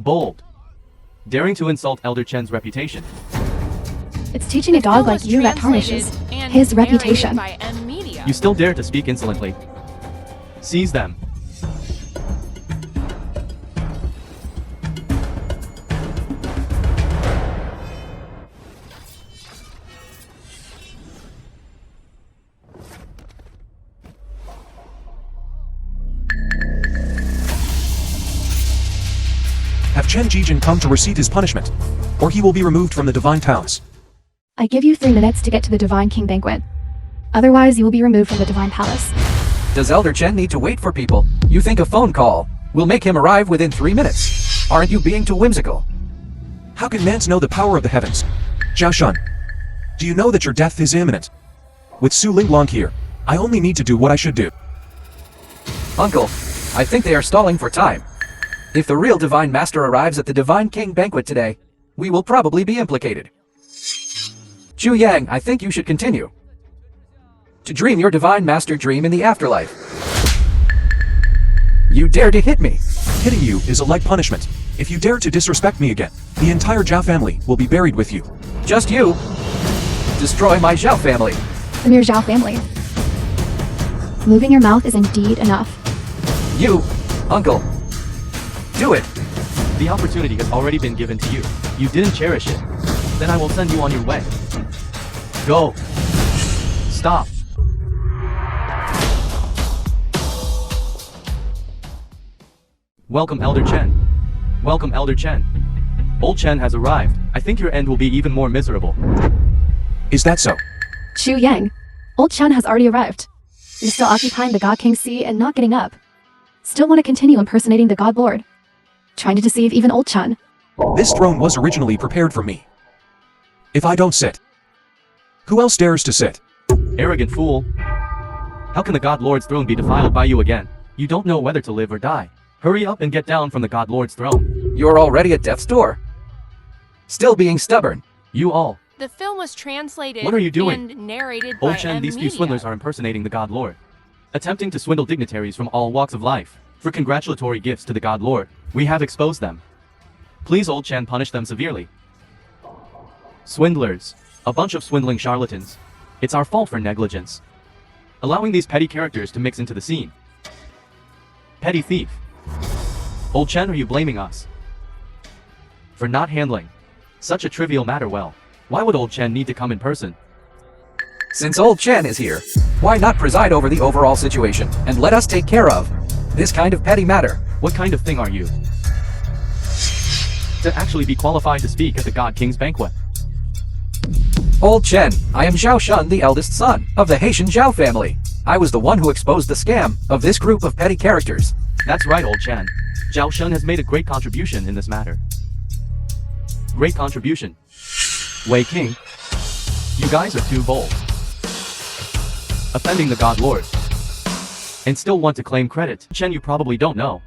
Bold. Daring to insult Elder Chen's reputation. It's teaching a dog like you that tarnishes his reputation. You still dare to speak insolently. Seize them. Have Chen Jijin come to receive his punishment, or he will be removed from the Divine Palace. I give you 3 minutes to get to the Divine King banquet. Otherwise, you will be removed from the Divine Palace. Does Elder Chen need to wait for people? You think a phone call will make him arrive within 3 minutes? Aren't you being too whimsical? How can mans know the power of the heavens? Zhao Shun, do you know that your death is imminent? With Su Linglong here, I only need to do what I should do. Uncle, I think they are stalling for time. If the real Divine Master arrives at the Divine King banquet today, we will probably be implicated. Zhu Yang, I think you should continue to dream your Divine Master dream in the afterlife. You dare to hit me. Hitting you is a light punishment. If you dare to disrespect me again, the entire Zhao family will be buried with you. Just you. Destroy my Zhao family. The mere Zhao family. Moving your mouth is indeed enough. You, Uncle. Do it. The opportunity has already been given to you. You didn't cherish it. Then I will send you on your way. Go. Stop. Welcome, Elder Chen. Welcome, Elder Chen. Old Chen has arrived. I think your end will be even more miserable. Is that so? Zhu Yang, Old Chen has already arrived. You're still occupying the God King's seat and not getting up. Still want to continue impersonating the God Lord. Trying to deceive even Old Chen. This throne was originally prepared for me. If I don't sit, who else dares to sit? Arrogant fool. How can the God Lord's throne be defiled by you again? You don't know whether to live or die. Hurry up and get down from the God Lord's throne. You're already at death's door. Still being stubborn. You all. The film was translated What are you doing? and narrated by Old Chen, these few swindlers are impersonating the God Lord. Attempting to swindle dignitaries from all walks of life. For congratulatory gifts to the God Lord. We have exposed them. Please, Old Chen, punish them severely. Swindlers. A bunch of swindling charlatans. It's our fault for negligence. Allowing these petty characters to mix into the scene. Petty thief. Old Chen, are you blaming us for not handling such a trivial matter well? Why would Old Chen need to come in person? Since Old Chen is here, why not preside over the overall situation and let us take care of this kind of petty matter? What kind of thing are you to actually be qualified to speak at the God King's banquet? Old Chen, I am Zhao Shun, the eldest son of the Haitian Zhao family. I was the one who exposed the scam of this group of petty characters. That's right, Old Chen. Zhao Shun has made a great contribution in this matter. Great contribution. Wei King, you guys are too bold. Offending the God Lord. And still want to claim credit. Chen, you probably don't know.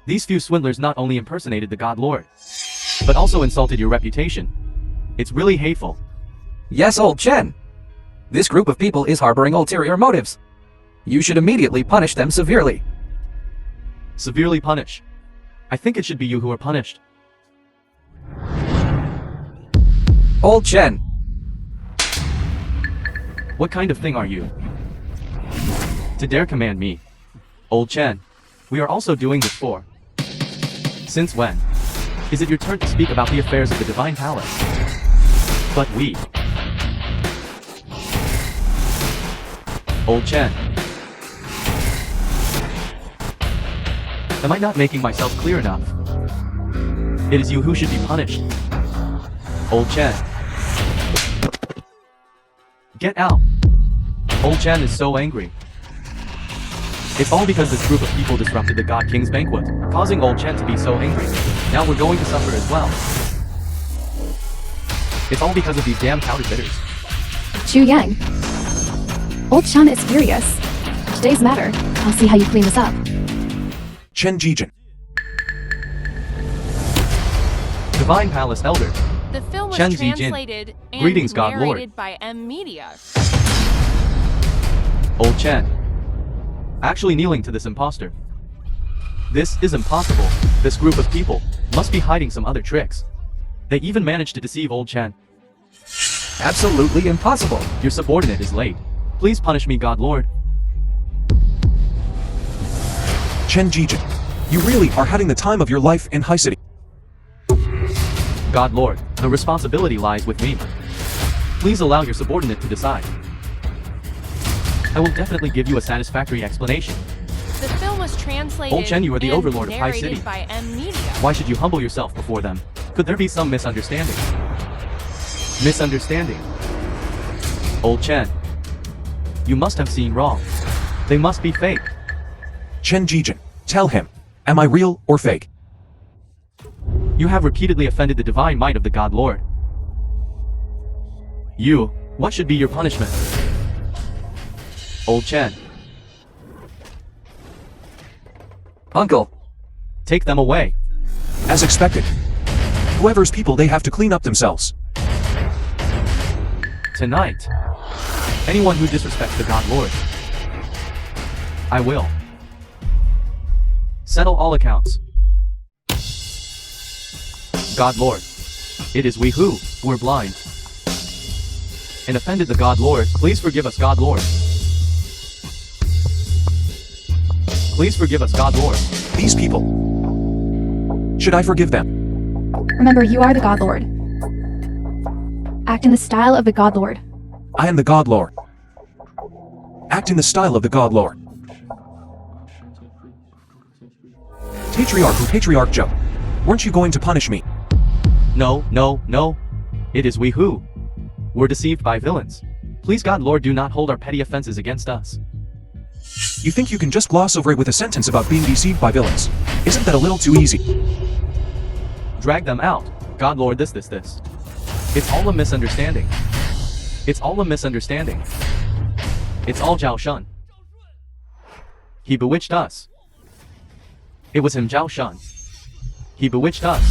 These few swindlers not only impersonated the God Lord, but also insulted your reputation. It's really hateful. Yes, Old Chen. This group of people is harboring ulterior motives. You should immediately punish them severely. Severely punish. I think it should be you who are punished. Old Chen. What kind of thing are you to dare command me? Old Chen, we are also doing this for. Since when is it your turn to speak about the affairs of the Divine Palace? But we. Old Chen. Am I not making myself clear enough? It is you who should be punished. Old Chen. Get out. Old Chen is so angry. It's all because this group of people disrupted the God King's banquet, causing Old Chen to be so angry. Now we're going to suffer as well. It's all because of these damn counterfeiters. Zhu Yang. Old Chen is furious. Today's matter. I'll see how you clean this up. Chen Jijin. Divine Palace Elder. The film was Chen Zijin. translated and Greetings, God Lord. narrated by Media. Old Chen. Actually kneeling to this imposter. This is impossible. This group of people must be hiding some other tricks. They even managed to deceive old Chen. Absolutely impossible. Your subordinate is late. Please punish me, God Lord. Chen Jijin, you really are having the time of your life in High City. God Lord, the responsibility lies with me. Please allow your subordinate to decide. I will definitely give you a satisfactory explanation. The film was translated Old Chen, you are the and overlord of High narrated City. by M Media. Why should you humble yourself before them? Could there be some misunderstanding? Misunderstanding. Old Chen, you must have seen wrong. They must be fake. Chen Jijin, tell him, am I real or fake? You have repeatedly offended the divine might of the God Lord. What should be your punishment? Old Chen, Uncle, take them away. As expected. Whoever's people, they have to clean up themselves. Tonight, anyone who disrespects the God Lord, I will settle all accounts. God Lord, it is we who were blind and offended the God Lord. Please forgive us, God Lord. Please forgive us, God Lord. These people. Should I forgive them? Remember, you are the God Lord. Act in the style of the God Lord. I am the God Lord. Act in the style of the God Lord. Patriarch Joe, weren't you going to punish me? No. It is we who were deceived by villains. Please, God Lord, do not hold our petty offenses against us. You think you can just gloss over it with a sentence about being deceived by villains? Isn't that a little too easy? Drag them out. God Lord, this. It's all a misunderstanding. It's all a misunderstanding. It's all Zhao Shun. He bewitched us. It was him, Zhao Shun. He bewitched us.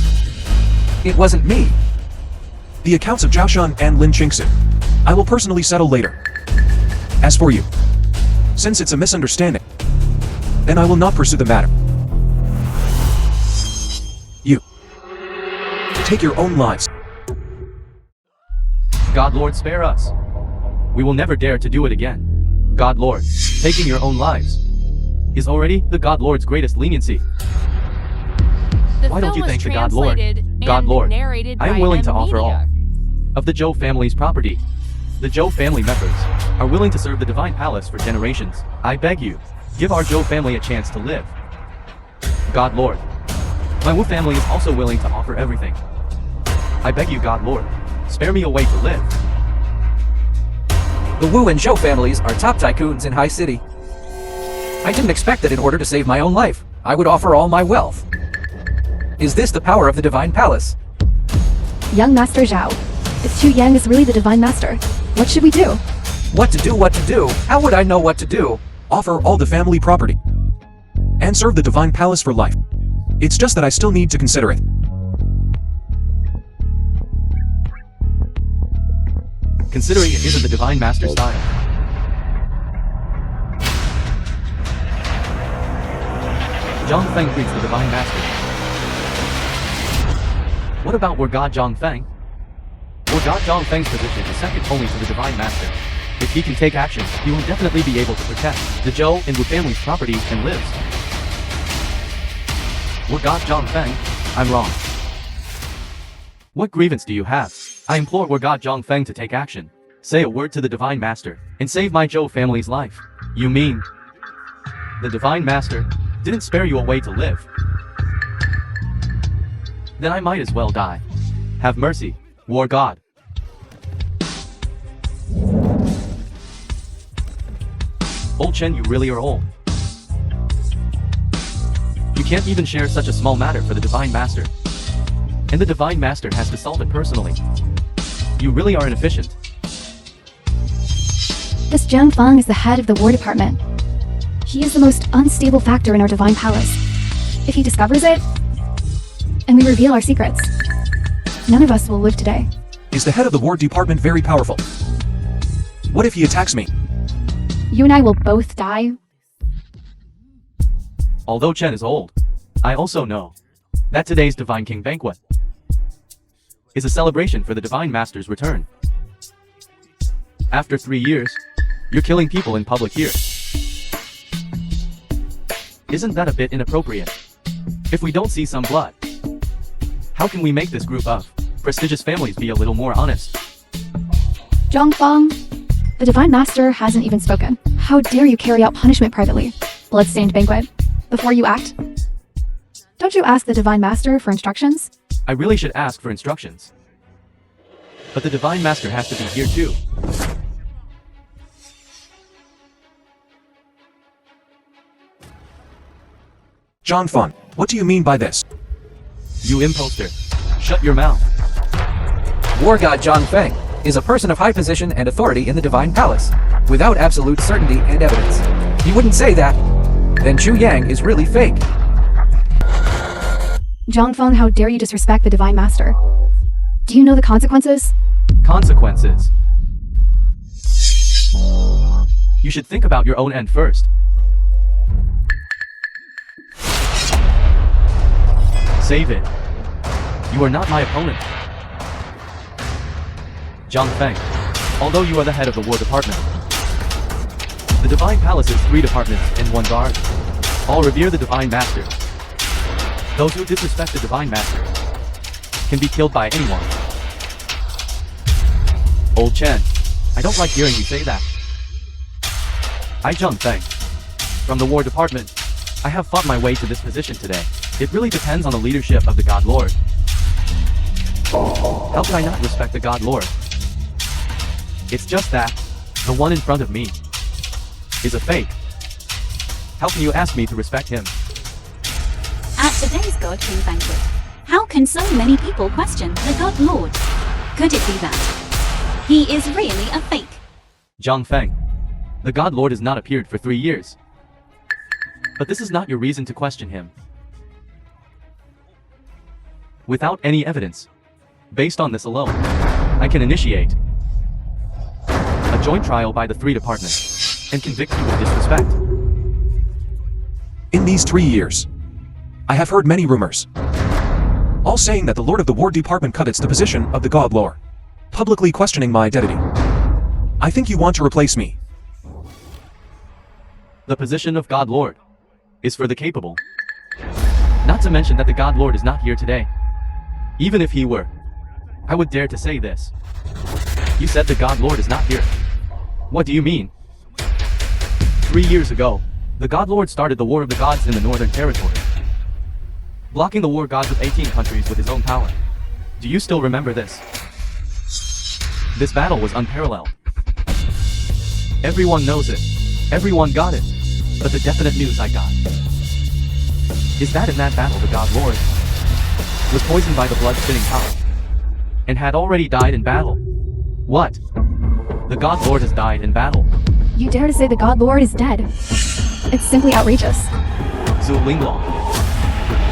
it wasn't me. The accounts of Zhao Shun and Lin Qingxin, I will personally settle later. As for you, since it's a misunderstanding, then I will not pursue the matter. You take your own lives. God Lord, spare us. We will never dare to do it again. God Lord, taking your own lives is already the God Lord's greatest leniency. The Why don't film you was thank the God Lord? translated God and Lord, narrated I am by willing to M offer all Media. of the Zhou family's property. The Zhou family members are willing to serve the divine palace for generations. I beg you, give our Zhou family a chance to live. God Lord, my Wu family is also willing to offer everything. I beg you, God Lord, spare me a way to live. The Wu and Zhou families are top tycoons in High City. I didn't expect that in order to save my own life, I would offer all my wealth. Is this the power of the Divine Palace? Young Master Zhao, if Chu Yang is really the Divine Master, what should we do? What to do? How would I know what to do? Offer all the family property. And serve the Divine Palace for life. It's just that I still need to consider it. Considering it isn't the divine master style. Zhang Feng greets the divine master. What about Wargod Zhang Feng? Wargod Zhang Feng's position is second only to the divine master. If he can take action, he will definitely be able to protect the Zhou and Wu family's property and lives. Wargod Zhang Feng, I'm wrong. What grievance do you have? I implore Wargod Zhang Feng to take action. Say a word to the Divine Master, and save my Zhou family's life. You mean the Divine Master didn't spare you a way to live? Then I might as well die. Have mercy, War God. Old Chen, you really are old. You can't even share such a small matter for the Divine Master. And the Divine Master has to solve it personally. You really are inefficient. This Jiang Feng is the head of the War Department. He is the most unstable factor in our Divine Palace. If he discovers it, and we reveal our secrets, none of us will live today. Is the head of the War Department very powerful? What if he attacks me? You and I will both die. Although Chen is old, I also know that today's Divine King Banquet is a celebration for the Divine Master's return. After 3 years, you're killing people in public here. Isn't that a bit inappropriate? If we don't see some blood, how can we make this group of prestigious families be a little more honest? Zhongfang, the Divine Master hasn't even spoken. How dare you carry out punishment privately? Bloodstained banquet. Before you act, don't you ask the Divine Master for instructions? I really should ask for instructions. But the Divine Master has to be here too. Zhongfang, what do you mean by this? You imposter. Shut your mouth. War God Zhang Feng is a person of high position and authority in the Divine Palace, without absolute certainty and evidence. He wouldn't say that. Then Chu Yang is really fake. Zhongfeng, how dare you disrespect the Divine Master? Do you know the consequences? Consequences. You should think about your own end first. Save it. You are not my opponent. Zhang Feng, although you are the head of the War Department, the Divine Palace is 3 departments and 1 guard. All revere the Divine Master. Those who disrespect the Divine Master can be killed by anyone. Old Chen, I don't like hearing you say that. I Zhang Feng, from the War Department, I have fought my way to this position today. It really depends on the leadership of the God Lord. How can I not respect the God Lord? It's just that the one in front of me is a fake. How can you ask me to respect him? At today's God King banquet, how can so many people question the God Lord? Could it be that he is really a fake? Zhang Feng, the God Lord has not appeared for 3 years. But this is not your reason to question him. Without any evidence, based on this alone, I can initiate a joint trial by the 3 departments and convict you of disrespect. In these 3 years, I have heard many rumors, all saying that the Lord of the War Department covets the position of the God Lord, publicly questioning my identity. I think you want to replace me. The position of God Lord is for the capable. Not to mention that the God Lord is not here today. Even if he were, I would dare to say this. You said the God Lord is not here. What do you mean? 3 years ago, the God Lord started the War of the Gods in the Northern Territory, blocking the war gods of 18 countries with his own power. Do you still remember this? This battle was unparalleled. Everyone knows it. Everyone got it. But the definite news I got is that in that battle the God Lord was poisoned by the blood-spinning power and had already died in battle. What? The God Lord has died in battle. You dare to say the God Lord is dead? It's simply outrageous. Zhu Linglong,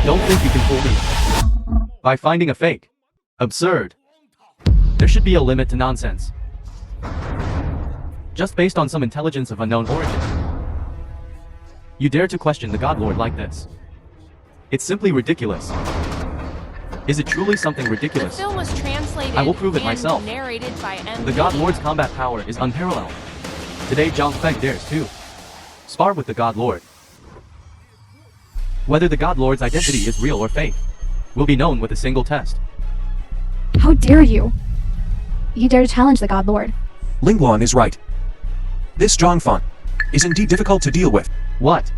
don't think you can fool me by finding a fake. Absurd. There should be a limit to nonsense. Just based on some intelligence of unknown origin, you dare to question the God Lord like this. It's simply ridiculous. Is it truly something The ridiculous? film was translated I will prove it and myself. narrated by M. The God Lord's combat power is unparalleled. Today Zhang Feng dares to spar with the God Lord. Whether the God Lord's identity is real or fake will be known with a single test. How dare you? You dare to challenge the God Lord. Lingluan is right. This Zhongfang is indeed difficult to deal with. What?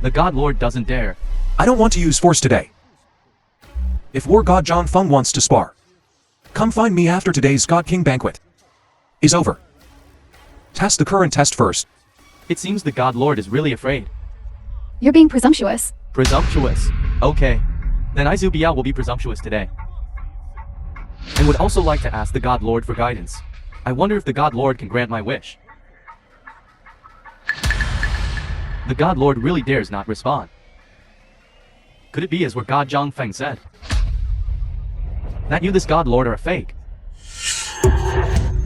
The God Lord doesn't dare. I don't want to use force today. If War God Zhongfeng wants to spar, come find me after today's God King banquet is over. Test the current test first. It seems the God Lord is really afraid. You're being presumptuous. Presumptuous. Okay. Then I Zhu Biao will be presumptuous today. And would also like to ask the God Lord for guidance. I wonder if the God Lord can grant my wish. The God Lord really dares not respond. Could it be as what God Zhang Feng said? That you, this God Lord, are a fake.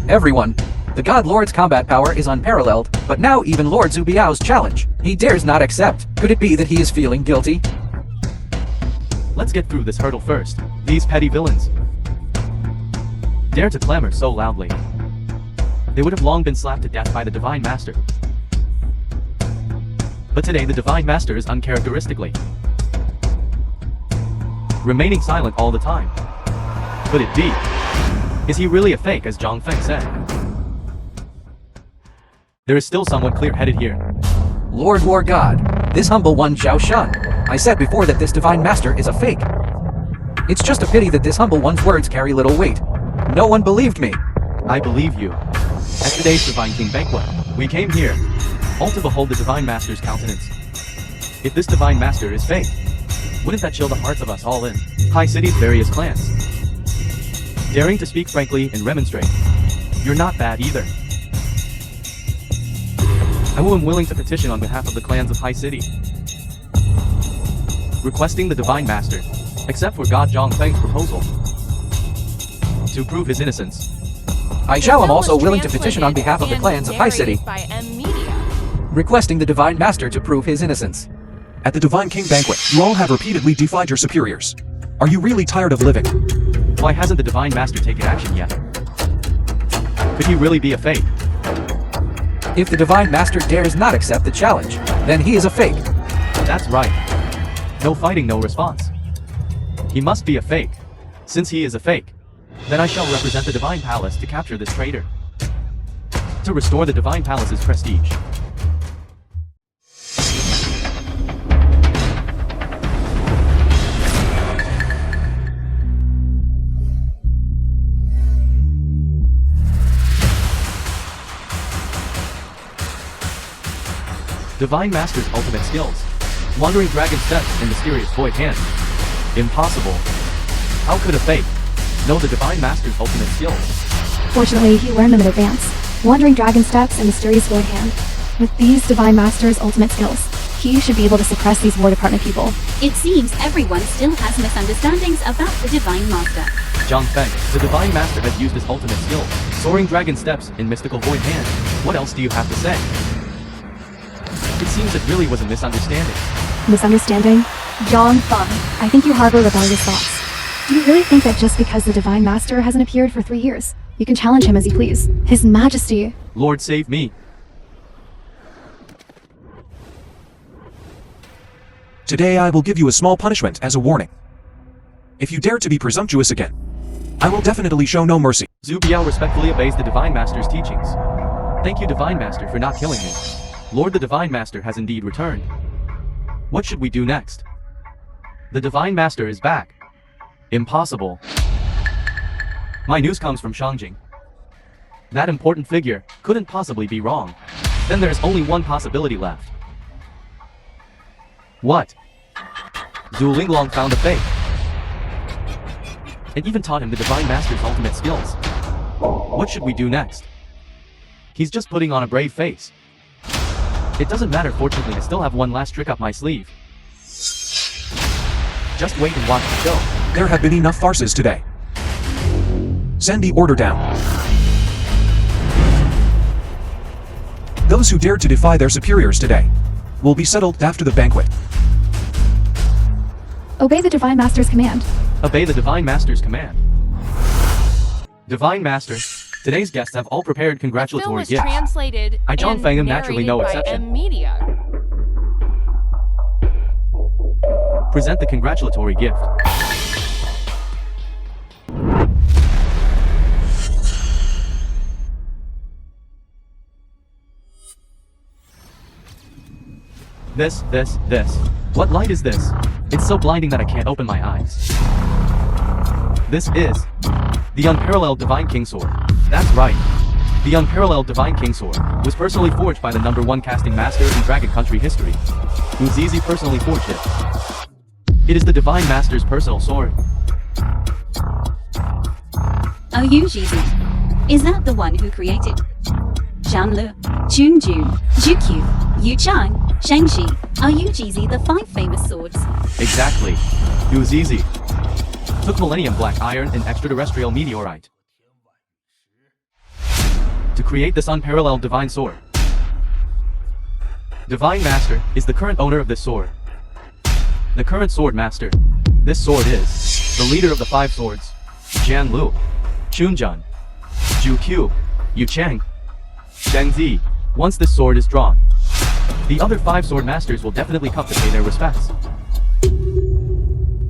Everyone, the God Lord's combat power is unparalleled, but now even Lord Zhu Biao's challenge, he dares not accept. Could it be that he is feeling guilty? Let's get through this hurdle first. These petty villains dare to clamor so loudly. They would have long been slapped to death by the Divine Master. But today the Divine Master is uncharacteristically remaining silent all the time. Could it be? Is he really a fake, as Zhang Feng said? There is still someone clear-headed here. Lord War God, this humble one Zhao Shun. I said before that this Divine Master is a fake. It's just a pity that this humble one's words carry little weight. No one believed me. I believe you. At today's Divine King Banquet, we came here, all to behold the Divine Master's countenance. If this Divine Master is fake, wouldn't that chill the hearts of us all in High City's various clans? Daring to speak frankly and remonstrate. You're not bad either. I am willing to petition on behalf of the clans of High City, requesting the Divine Master, except for God Zhang Feng's proposal, to prove his innocence. I Zhao am also willing to petition on behalf of the clans of High City, By M Media. requesting the Divine Master to prove his innocence. At the Divine King Banquet, you all have repeatedly defied your superiors. Are you really tired of living? Why hasn't the Divine Master taken action yet? Could he really be a fake? If the Divine Master dares not accept the challenge, then he is a fake. That's right. No fighting, no response. He must be a fake. Since he is a fake, then I shall represent the Divine Palace to capture this traitor, to restore the Divine Palace's prestige. Divine Master's ultimate skills. Wandering Dragon Steps and Mysterious Void Hand. Impossible. How could a fake know the Divine Master's ultimate skills? Fortunately, he learned them in advance. Wandering Dragon Steps and Mysterious Void Hand. With these Divine Master's ultimate skills, he should be able to suppress these War Department people. It seems everyone still has misunderstandings about the Divine Master. Zhang Feng, the Divine Master has used his ultimate skill, Soaring Dragon Steps in Mystical Void Hand. What else do you have to say? It seems it really was a misunderstanding. Misunderstanding? Zhang Feng, I think you harbor rebellious thoughts. Do you really think that just because the Divine Master hasn't appeared for 3 years, you can challenge him as you please? His Majesty. Lord save me. Today I will give you a small punishment as a warning. If you dare to be presumptuous again, I will definitely show no mercy. Zhu Biao respectfully obeys the Divine Master's teachings. Thank you, Divine Master, for not killing me. Lord, the Divine Master has indeed returned. What should we do next? The Divine Master is back. Impossible. My news comes from Shangjing. That important figure couldn't possibly be wrong. Then there's only one possibility left. What? Zhu Linglong found a fake, and even taught him the Divine Master's ultimate skills. What should we do next? He's just putting on a brave face. It doesn't matter, fortunately I still have one last trick up my sleeve. Just wait and watch the show. There have been enough farces today. Send the order down. Those who dared to defy their superiors today will be settled after the banquet. Obey the Divine Master's command. Obey the Divine Master's command. Divine Master, today's guests have all prepared Film congratulatory was gifts. translated I, Zhang and Feng, am naturally no narrated by exception. M Media. Present the congratulatory gift. This. What light is this? It's so blinding that I can't open my eyes. This is the unparalleled Divine King Sword. That's right. The unparalleled Divine King Sword was personally forged by the #1 casting master in Dragon Country history. Uzizi personally forged it. It is the Divine Master's personal sword. Oh, Yujizi. Is that the one who created Zhanle, Chunjun, Jukyu, Yuchang, Shangxi? Are Yujizi the 5 famous swords? Exactly. Uzizi took Millennium Black Iron and extraterrestrial meteorite to create this unparalleled divine sword. Divine Master is the current owner of this sword. The current sword master This sword is the leader of the 5 swords, Jian Lu, Chunjun, Ju Q, Yu Chang, Zheng Zi. Once this sword is drawn, the other 5 sword masters will definitely come to pay their respects.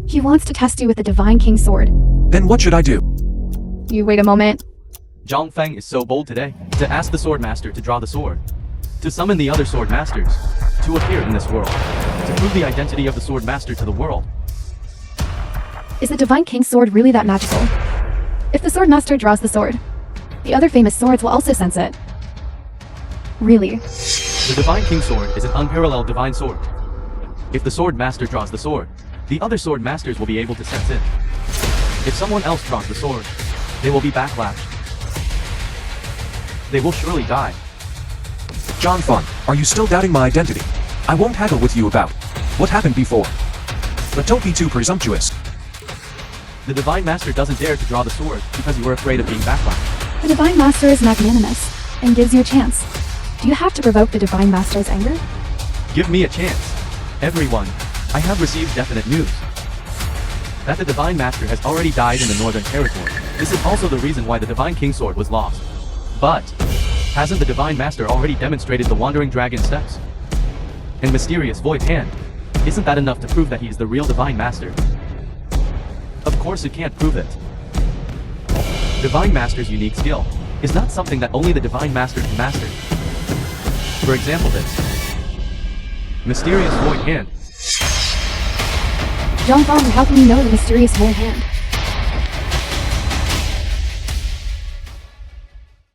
He wants to test you with the Divine King sword. Then what should I do? You wait a moment. Zhang Feng is so bold today to ask the sword master to draw the sword, to summon the other sword masters to appear in this world, to prove the identity of the sword master to the world. Is the Divine King sword really that magical? If the sword master draws the sword, the other famous swords will also sense it. Really? The Divine King sword is an unparalleled divine sword. If the sword master draws the sword, the other sword masters will be able to sense it. If someone else draws the sword, they will be backlashed. They will surely die. John Fun, are you still doubting my identity? I won't haggle with you about what happened before. But don't be too presumptuous. The Divine Master doesn't dare to draw the sword because you were afraid of being backlashed. The Divine Master is magnanimous and gives you a chance. Do you have to provoke the Divine Master's anger? Give me a chance. Everyone, I have received definite news that the Divine Master has already died in the Northern Territory. This is also the reason why the Divine King sword was lost. But hasn't the Divine Master already demonstrated the Wandering Dragon steps and Mysterious Void Hand? Isn't that enough to prove that he is the real Divine Master? Of course it can't prove it. Divine Master's unique skill is not something that only the Divine Master can master. For example, this Mysterious Void Hand. John Fong, how can you know the Mysterious Void Hand?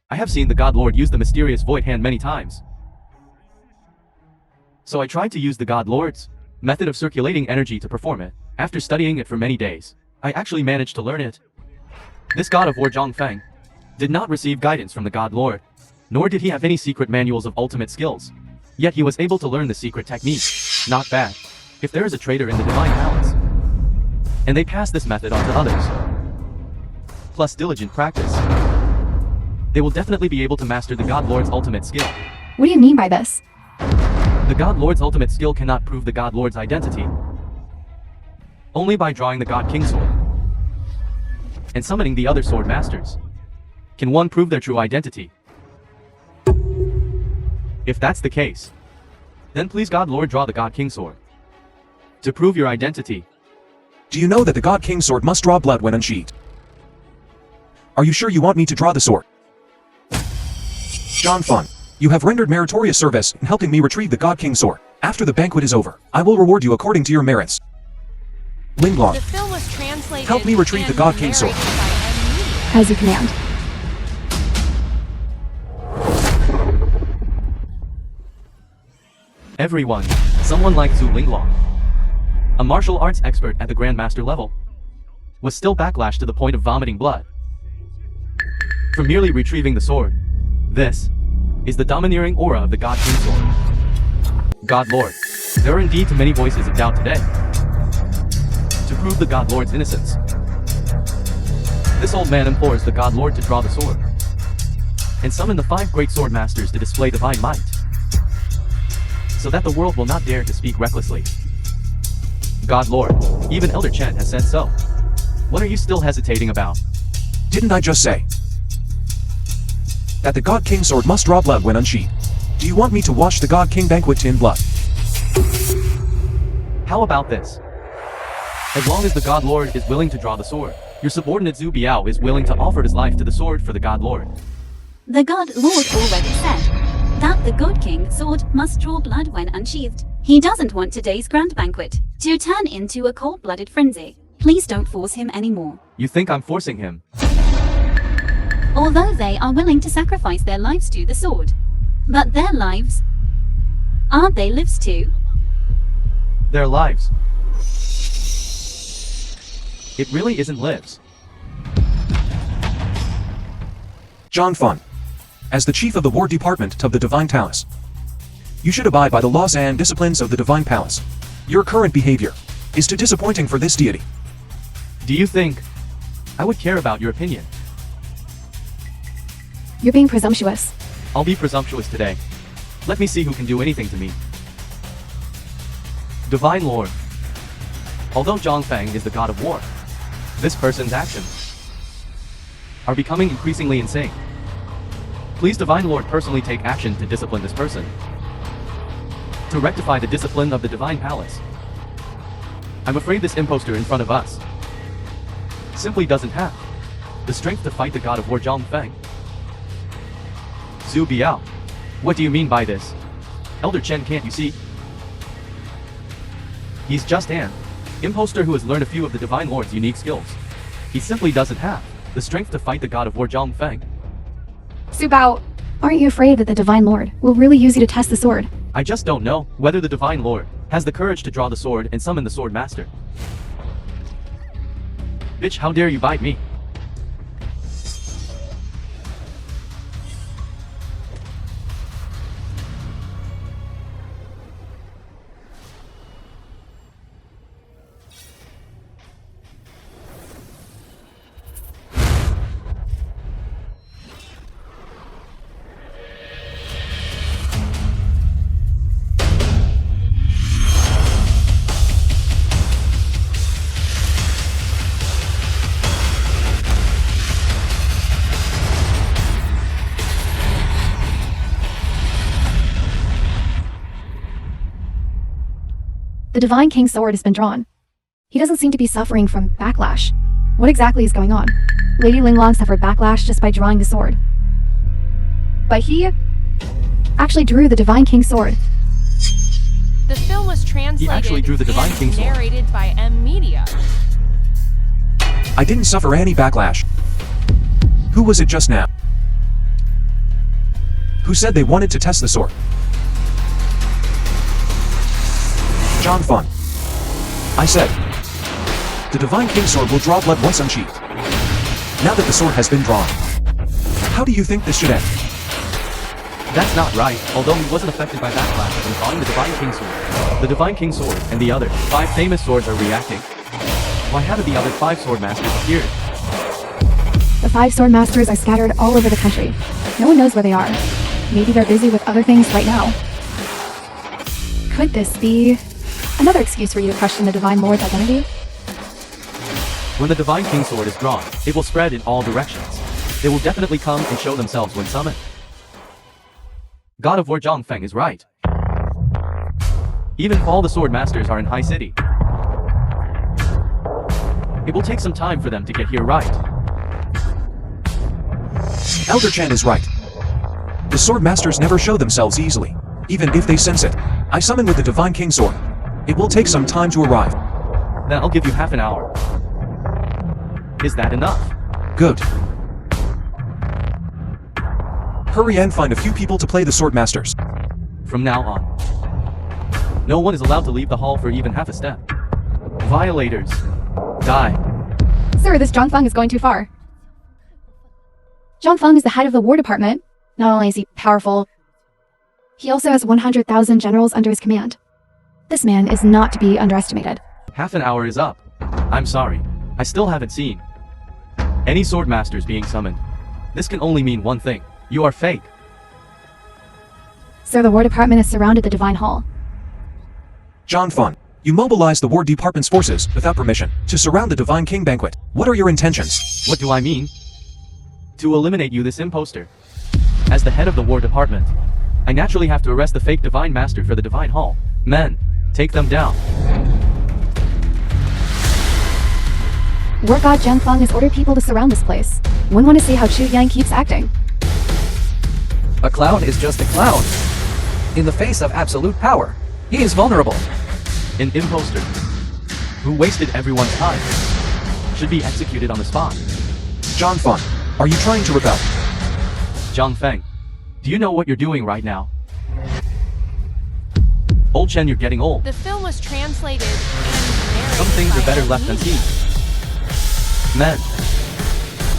I have seen the God Lord use the Mysterious Void Hand many times. So I tried to use the God Lord's method of circulating energy to perform it. After studying it for many days, I actually managed to learn it. This God of War Zhang Feng did not receive guidance from the God Lord, nor did he have any secret manuals of ultimate skills. Yet he was able to learn the secret technique. Not bad. If there is a traitor in the Divine Palace, and they pass this method on to others, plus diligent practice, they will definitely be able to master the God Lord's ultimate skill. What do you mean by this? The God Lord's ultimate skill cannot prove the God Lord's identity. Only by drawing the God King sword and summoning the other sword masters can one prove their true identity. If that's the case, then please God Lord draw the God King sword to prove your identity. Do you know that the God King sword must draw blood when unsheathed? Are you sure you want me to draw the sword? John Fun, you have rendered meritorious service in helping me retrieve the God King sword. After the banquet is over, I will reward you according to your merits. Linglong, The film was translated help me retrieve the and God King sword. narrated by M. As you command. Everyone, someone like Zhu Linglong, a martial arts expert at the Grandmaster level, was still backlashed to the point of vomiting blood for merely retrieving the sword. This is the domineering aura of the God King sword. God Lord, there are indeed too many voices of doubt today to prove the God Lord's innocence. This old man implores the God Lord to draw the sword and summon the 5 great sword masters to display divine might, so that the world will not dare to speak recklessly. God Lord, even Elder Chen has said so. What are you still hesitating about? Didn't I just say that the God King sword must draw blood when unsheathed? Do you want me to wash the God King banquet in blood? How about this? As long as the God Lord is willing to draw the sword, your subordinate Zhu Biao is willing to offer his life to the sword for the God Lord. The God Lord already said that the God King sword must draw blood when unsheathed. He doesn't want today's grand banquet to turn into a cold-blooded frenzy. Please don't force him anymore. You think I'm forcing him? Although they are willing to sacrifice their lives to the sword. But their lives, aren't they lives too? Their lives. It really isn't lives. John Fun, as the chief of the War Department of the Divine Palace, you should abide by the laws and disciplines of the Divine Palace. Your current behavior is too disappointing for this deity. Do you think I would care about your opinion? You're being presumptuous. I'll be presumptuous today. Let me see who can do anything to me. Divine Lord, Although Zhang Feng is the god of war, this person's actions are becoming increasingly insane. Please Divine Lord personally take action to discipline this person, to rectify the discipline of the Divine Palace. I'm afraid this imposter in front of us simply doesn't have the strength to fight the god of war Zhang Feng. Zhu Biao, what do you mean by this? Elder Chen, can't you see? He's just an imposter who has learned a few of the Divine Lord's unique skills. He simply doesn't have the strength to fight the god of war Zhang Feng. Su Bao, aren't you afraid that the Divine Lord will really use you to test the sword? I just don't know whether the Divine Lord has the courage to draw the sword and summon the Sword Master. Bitch, how dare you bite me? The Divine King's sword has been drawn. He doesn't seem to be suffering from backlash. What exactly is going on? Lady Linglong suffered backlash just by drawing the sword. But he actually drew the Divine King's sword. The film was translated actually drew the Divine and King's sword. narrated by M Media. I didn't suffer any backlash. Who was it just now? Who said they wanted to test the sword? Zhang Feng. I said, the Divine King's sword will draw blood once unsheathed. Now that the sword has been drawn, how do you think this should end? That's not right, although he wasn't affected by backlash from drawing the Divine King's sword. The Divine King's sword and the other 5 famous swords are reacting. Why haven't the other 5 sword masters appeared? The 5 sword masters are scattered all over the country. No one knows where they are. Maybe they're busy with other things right now. Could this be another excuse for you to question the Divine Lord's identity? When the Divine King's sword is drawn, it will spread in all directions. They will definitely come and show themselves when summoned. God of War Zhang Feng is right. Even if all the sword masters are in High City, it will take some time for them to get here right. Elder Chen is right. The sword masters never show themselves easily. Even if they sense it, I summon with the Divine King's sword. It will take some time to arrive. Then I'll give you half an hour. Is that enough? Good. Hurry and find a few people to play the sword masters. From now on, no one is allowed to leave the hall for even half a step. Violators, die. Sir, this Zhang Feng is going too far. Zhang Feng is the head of the War Department. Not only is he powerful, he also has 100,000 generals under his command. This man is not to be underestimated. Half an hour is up. I'm sorry, I still haven't seen any sword masters being summoned. This can only mean one thing. You are fake. Sir, the War Department has surrounded the Divine Hall. Zhang Feng, you mobilized the War Department's forces without permission to surround the Divine King banquet. What are your intentions? What do I mean? To eliminate you, this imposter. As the head of the War Department, I naturally have to arrest the fake Divine Master for the Divine Hall. Men, take them down. War God Zhang Feng has ordered people to surround this place. One want to see how Chu Yang keeps acting. A clown is just a clown. In the face of absolute power, he is vulnerable. An imposter who wasted everyone's time should be executed on the spot. Zhang Feng, are you trying to rebel? Zhang Feng, do you know what you're doing right now? Old Chen, you're getting old. The film was translated and narrated Some things by are better M left Media. unseen. Men,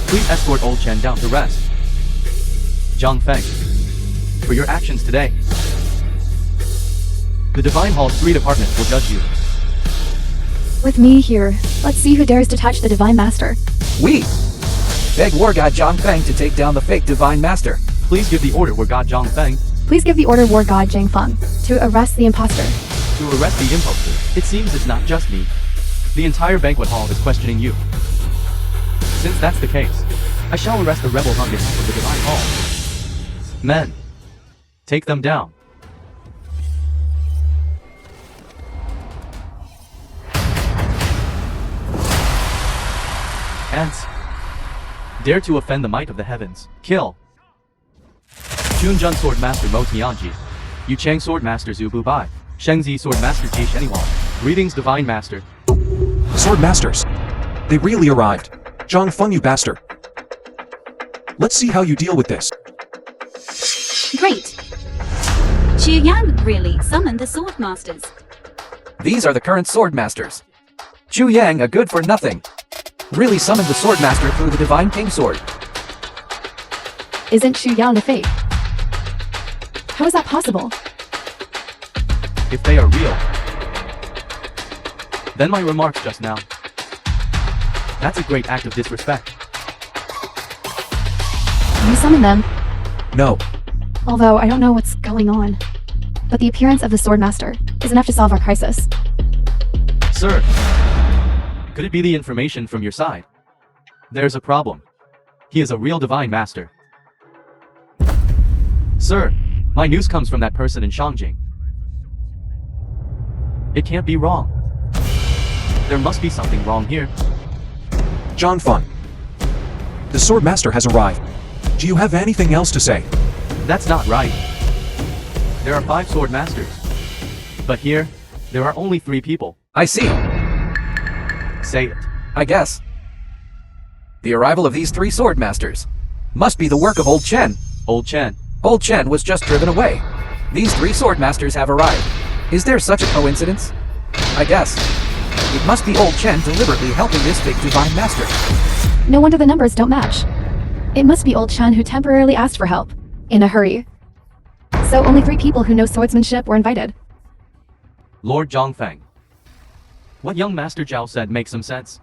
please escort Old Chen down to rest. Zhang Feng, for your actions today, the Divine Hall's 3 departments will judge you. With me here, let's see who dares to touch the Divine Master. We beg War God Zhang Feng to take down the fake Divine Master. Please give the order, War God Zhang Feng, Please give the order, War God Zhang Feng, to arrest the imposter. to arrest the imposter. It seems it's not just me. The entire banquet hall is questioning you. Since that's the case, I shall arrest the rebels on behalf of the Divine Hall. Men, take them down. Ants, dare to offend the might of the heavens. Kill. Chunjun Sword Master Mo Tianji. Yu Chang Sword Master Zhu Bu Bai. Shengzi Sword Master Ji Sheniwan. Greetings, Divine Master. Sword Masters. They really arrived. Zhang Feng, you bastard. Let's see how you deal with this. Great. Chu Yang really summoned the Sword Masters. These are the current Sword Masters. Chu Yang, a good for nothing, really summoned the Sword Master through the Divine King Sword. Isn't Shu Yang a fake? How is that possible? If they are real, then my remarks just now. That's a great act of disrespect. You summoned them, No. although I don't know what's going on. But the appearance of the Sword Master is enough to solve our crisis. Sir, could it be the information from your side? There's a problem. He is a real Divine Master. Sir, my news comes from that person in Shangjing. It can't be wrong. There must be something wrong here. Zhang Feng. The Sword Master has arrived. Do you have anything else to say? That's not right. There are 5 Sword Masters. But here, there are only 3 people. I see. Say it. I guess. The arrival of these 3 Sword Masters must be the work of Old Chen. Old Chen. Old Chen was just driven away. These 3 Sword Masters have arrived. Is there such a coincidence? I guess. It must be Old Chen deliberately helping this big Divine Master. No wonder the numbers don't match. It must be Old Chen who temporarily asked for help, in a hurry. So only 3 people who know swordsmanship were invited. Lord Zhongfeng. What young Master Zhao said makes some sense.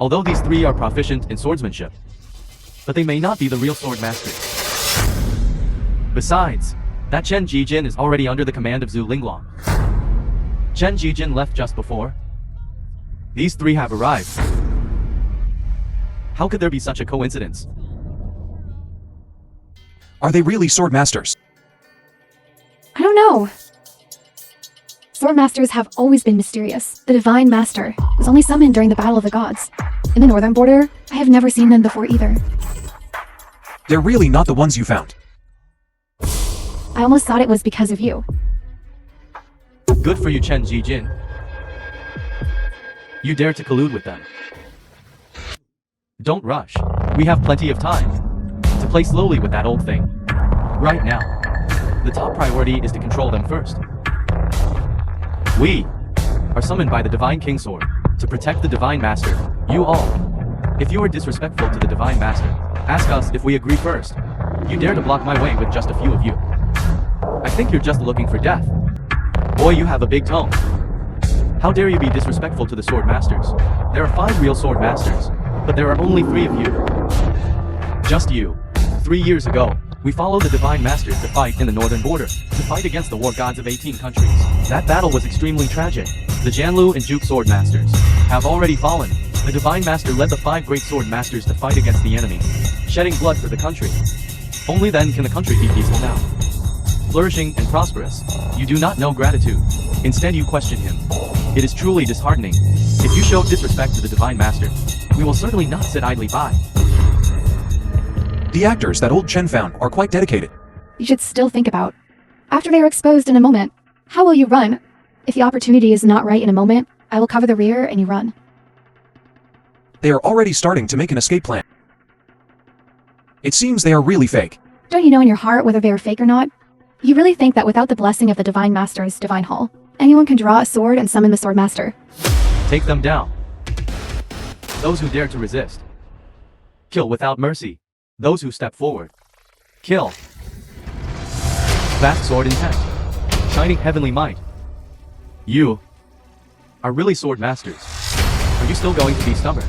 Although these 3 are proficient in swordsmanship, but they may not be the real Sword Masters. Besides, that Chen Jijin is already under the command of Zhu Linglong. Chen Jijin left just before. These 3 have arrived. How could there be such a coincidence? Are they really Sword Masters? I don't know. Sword Masters have always been mysterious. The Divine Master was only summoned during the Battle of the Gods. In the northern border, I have never seen them before either. They're really not the ones you found. I almost thought it was because of you. Good for you, Chen Jijin. You dare to collude with them. Don't rush. We have plenty of time to play slowly with that old thing. Right now, the top priority is to control them first. We are summoned by the Divine King Sword to protect the Divine Master. You all, if you are disrespectful to the Divine Master, ask us if we agree first. You dare to block my way with just a few of you. I think you're just looking for death. Boy, you have a big tone. How dare you be disrespectful to the Sword Masters? There are 5 real Sword Masters, but there are only 3 of you. Just you. 3 years ago, we followed the Divine Masters to fight in the northern border, to fight against the war gods of 18 countries. That battle was extremely tragic. The Janlu and Juk Sword Masters have already fallen. The Divine Master led the 5 great Sword Masters to fight against the enemy, shedding blood for the country. Only then can the country be peaceful now. Flourishing and prosperous. You do not know gratitude. Instead you question him. It is truly disheartening. If you show disrespect to the Divine Master, we will certainly not sit idly by. The actors that Old Chen found are quite dedicated. You should still think about. After they are exposed in a moment, how will you run? If the opportunity is not right in a moment, I will cover the rear and you run. They are already starting to make an escape plan. It seems they are really fake. Don't you know in your heart whether they are fake or not? You really think that without the blessing of the Divine Master's Divine Hall, anyone can draw a sword and summon the Sword Master? Take them down. Those who dare to resist. Kill without mercy. Those who step forward. Kill. Vast sword intent. Shining heavenly might. You are really Sword Masters. Are you still going to be stubborn?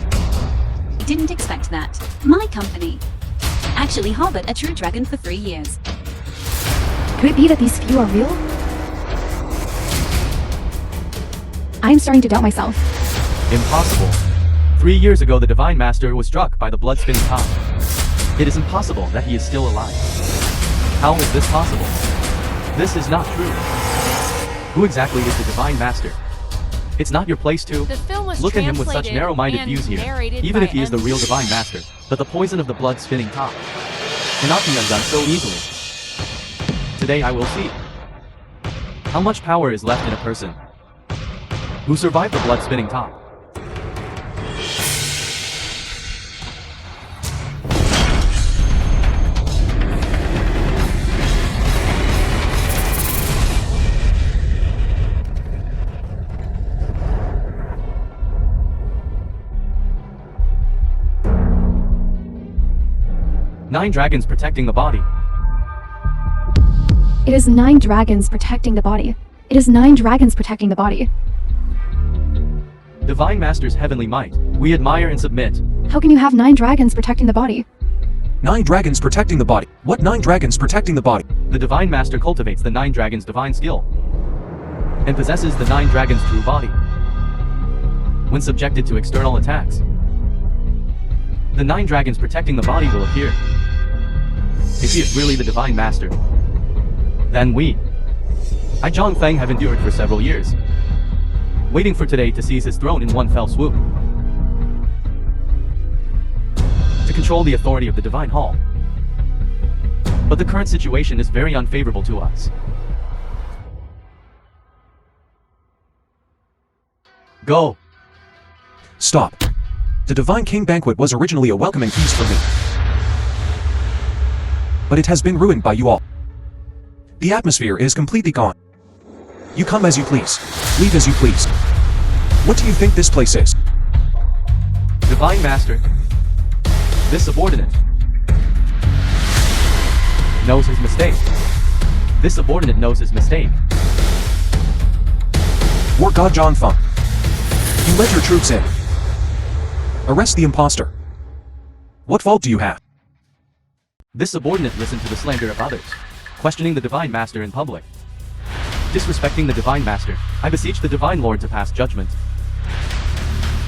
Didn't expect that. My company actually harbored a true dragon for 3 years. Could it be that these few are real? I am starting to doubt myself. Impossible. 3 years ago the Divine Master was struck by the blood-spinning top. It is impossible that he is still alive. How is this possible? This is not true. Who exactly is the Divine Master? It's not your place to The film was look at him with such translated narrow-minded and views here, narrated even by if he is the real MC. Divine Master. But the poison of the blood-spinning top cannot be undone so easily. Today I will see how much power is left in a person who survived the blood-spinning top. Nine dragons protecting the body. It is 9 dragons protecting the body. It is 9 dragons protecting the body. Divine Master's heavenly might. We admire and submit. How can you have 9 dragons protecting the body? 9 dragons protecting the body. What 9 dragons protecting the body? The Divine Master cultivates the 9 dragons' divine skill and possesses the 9 dragons' true body. When subjected to external attacks, the 9 dragons protecting the body will appear. If he is really the Divine Master, then we, Zhang Feng, have endured for several years, waiting for today to seize his throne in one fell swoop, to control the authority of the Divine Hall. But the current situation is very unfavorable to us. Go! Stop. The Divine King Banquet was originally a welcoming feast for me. But it has been ruined by you all. The atmosphere is completely gone. You come as you please. Leave as you please. What do you think this place is? Divine Master, this subordinate knows his mistake. This subordinate knows his mistake. War God Zhang Feng. You led your troops in. Arrest the imposter. What fault do you have? This subordinate listened to the slander of others, questioning the Divine Master in public, disrespecting the Divine Master. I beseech the Divine Lord to pass judgment.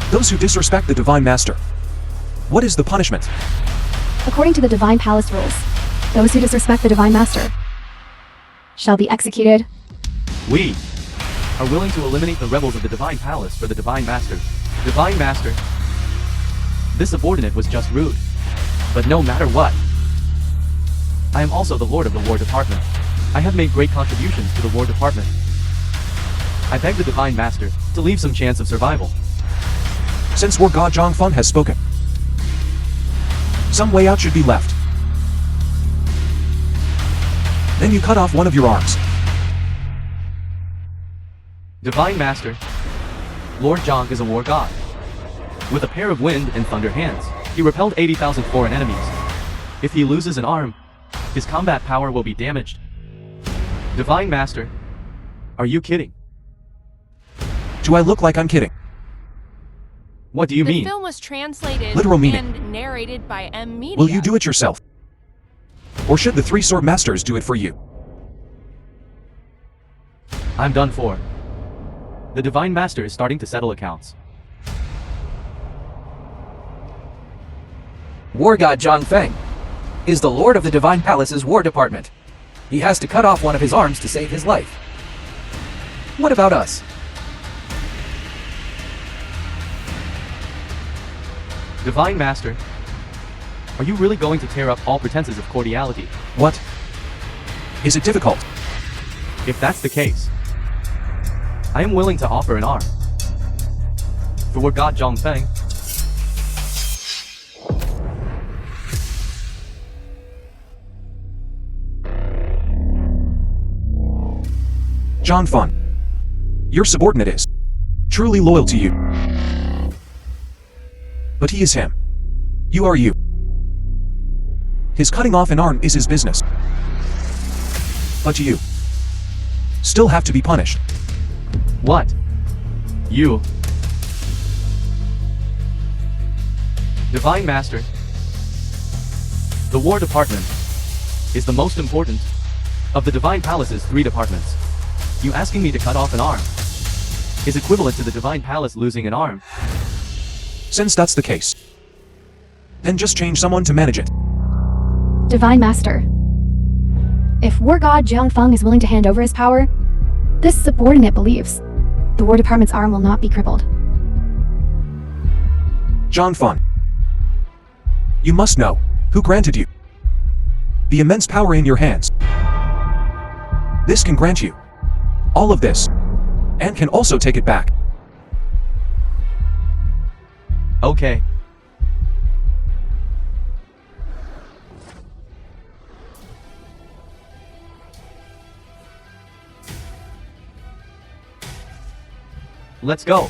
Those who disrespect the Divine Master. What is the punishment? According to the Divine Palace rules, those who disrespect the Divine Master shall be executed. We are willing to eliminate the rebels of the Divine Palace for the Divine Master. Divine Master, this subordinate was just rude. But no matter what, I am also the Lord of the War Department. I have made great contributions to the War Department. I beg the Divine Master to leave some chance of survival. Since War God Zhang Feng has spoken, some way out should be left. Then you cut off one of your arms. Divine Master, Lord Zhang is a war god. With a pair of wind and thunder hands, he repelled 80,000 foreign enemies. If he loses an arm, his combat power will be damaged. Divine Master, are you kidding? Do I look like I'm kidding? What do you The mean? film was translated Literal meaning. and narrated by M Media. Will you do it yourself? Or should the 3 sword masters do it for you? I'm done for. The Divine Master is starting to settle accounts. War God Zhang Feng is the Lord of the Divine Palace's War Department. He has to cut off one of his arms to save his life. What about us? Divine Master, are you really going to tear up all pretenses of cordiality? What? Is it difficult? If that's the case, I am willing to offer an arm. For War God Zhang Feng. Zhang Feng. Your subordinate is truly loyal to you. But he is him. You are you. His cutting off an arm is his business. But you still have to be punished. What? You? Divine Master, the War Department is the most important of the Divine Palace's 3 departments. You asking me to cut off an arm is equivalent to the Divine Palace losing an arm. Since that's the case, then just change someone to manage it. Divine Master. If War God Jiangfeng is willing to hand over his power, this subordinate believes the War Department's arm will not be crippled. John Fun. You must know who granted you the immense power in your hands. This can grant you all of this, and can also take it back. Okay. Let's go.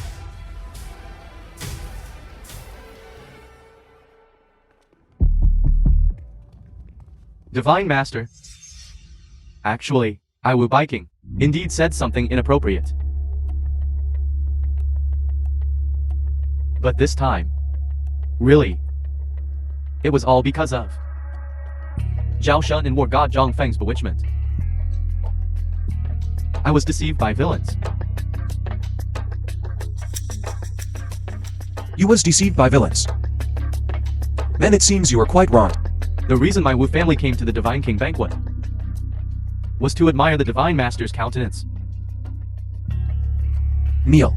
Divine Master. Actually, I Wu Biking indeed said something inappropriate. But this time, really, it was all because of Zhao Shun and War God Zhang Feng's bewitchment. I was deceived by villains. You was deceived by villains. Then it seems you are quite wrong. The reason my Wu family came to the Divine King banquet was to admire the Divine Master's countenance. Kneel.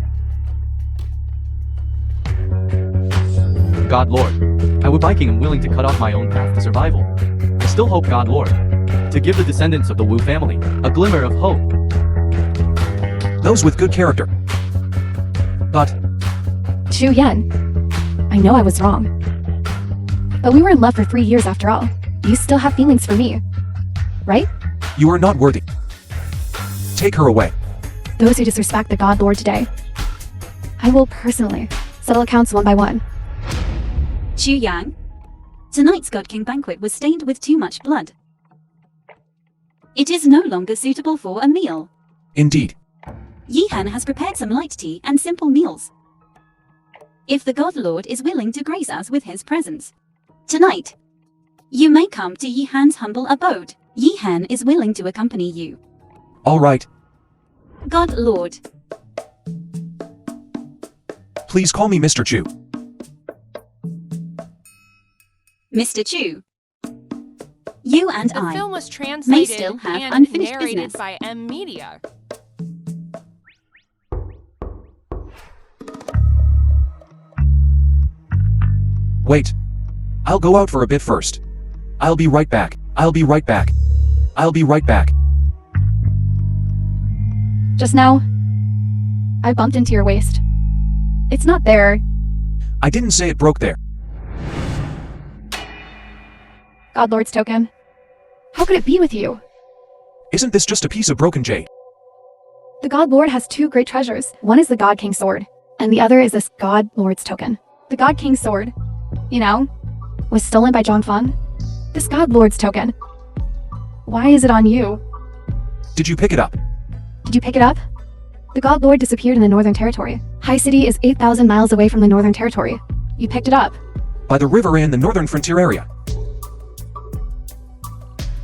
God Lord, I Wu Biking am willing to cut off my own path to survival. I still hope God Lord to give the descendants of the Wu family a glimmer of hope. Those with good character. But Chu Yan, I know I was wrong. But we were in love for 3 years after all. You still have feelings for me, right? you are not worthy. Take her away. Those who disrespect the God Lord today, I will personally settle accounts one by one. Chu Yang, tonight's God King banquet was stained with too much blood. It is no longer suitable for a meal. Indeed. Yihan has prepared some light tea and simple meals. If the God Lord is willing to grace us with his presence tonight, you may come to Yihan's humble abode. Yihan is willing to accompany you. All right. God Lord. Please call me Mr. Chu. Mr. Chu. You and The I film was translated still have and unfinished narrated business. by M Media. Wait. I'll go out for a bit first. I'll be right back. I'll be right back. I'll be right back. Just now, I bumped into your waist. It's not there. I didn't say it broke there. God Lord's token. How could it be with you? Isn't this just a piece of broken jade? The God Lord has two great treasures. One is the God King's sword, and the other is this God Lord's token. The God King's sword, you know, was stolen by Zhongfeng. This God Lord's token. Why is it on you? Did you pick it up? Did you pick it up? The God Lord disappeared in the Northern Territory. High City is 8,000 miles away from the Northern Territory. You picked it up. By the river in the northern frontier area.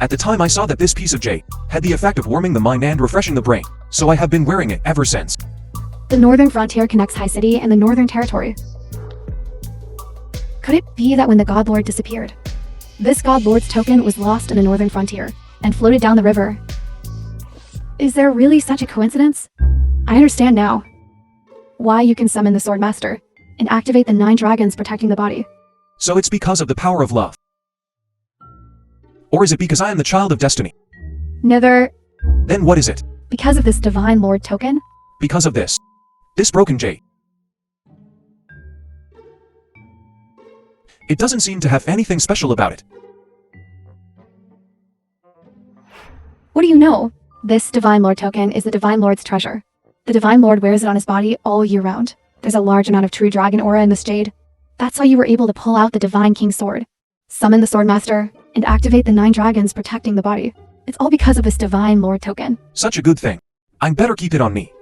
At the time I saw that this piece of jade had the effect of warming the mind and refreshing the brain, so I have been wearing it ever since. The Northern Frontier connects High City and the Northern Territory. Could it be that when the God Lord disappeared, this God Lord's token was lost in the Northern Frontier and floated down the river? Is there really such a coincidence? I understand now why you can summon the Sword Master and activate the 9 dragons protecting the body. So it's because of the power of love. Or is it because I am the child of destiny? Neither. Then what is it? Because of this Divine Lord token? Because of this. This broken jade. It doesn't seem to have anything special about it. What do you know? This Divine Lord token is the Divine Lord's treasure. The Divine Lord wears it on his body all year round. There's a large amount of true dragon aura in this jade. That's why you were able to pull out the Divine King's sword, summon the Sword Master, and activate the 9 dragons protecting the body. It's all because of this Divine Lord token. Such a good thing. I'd better keep it on me.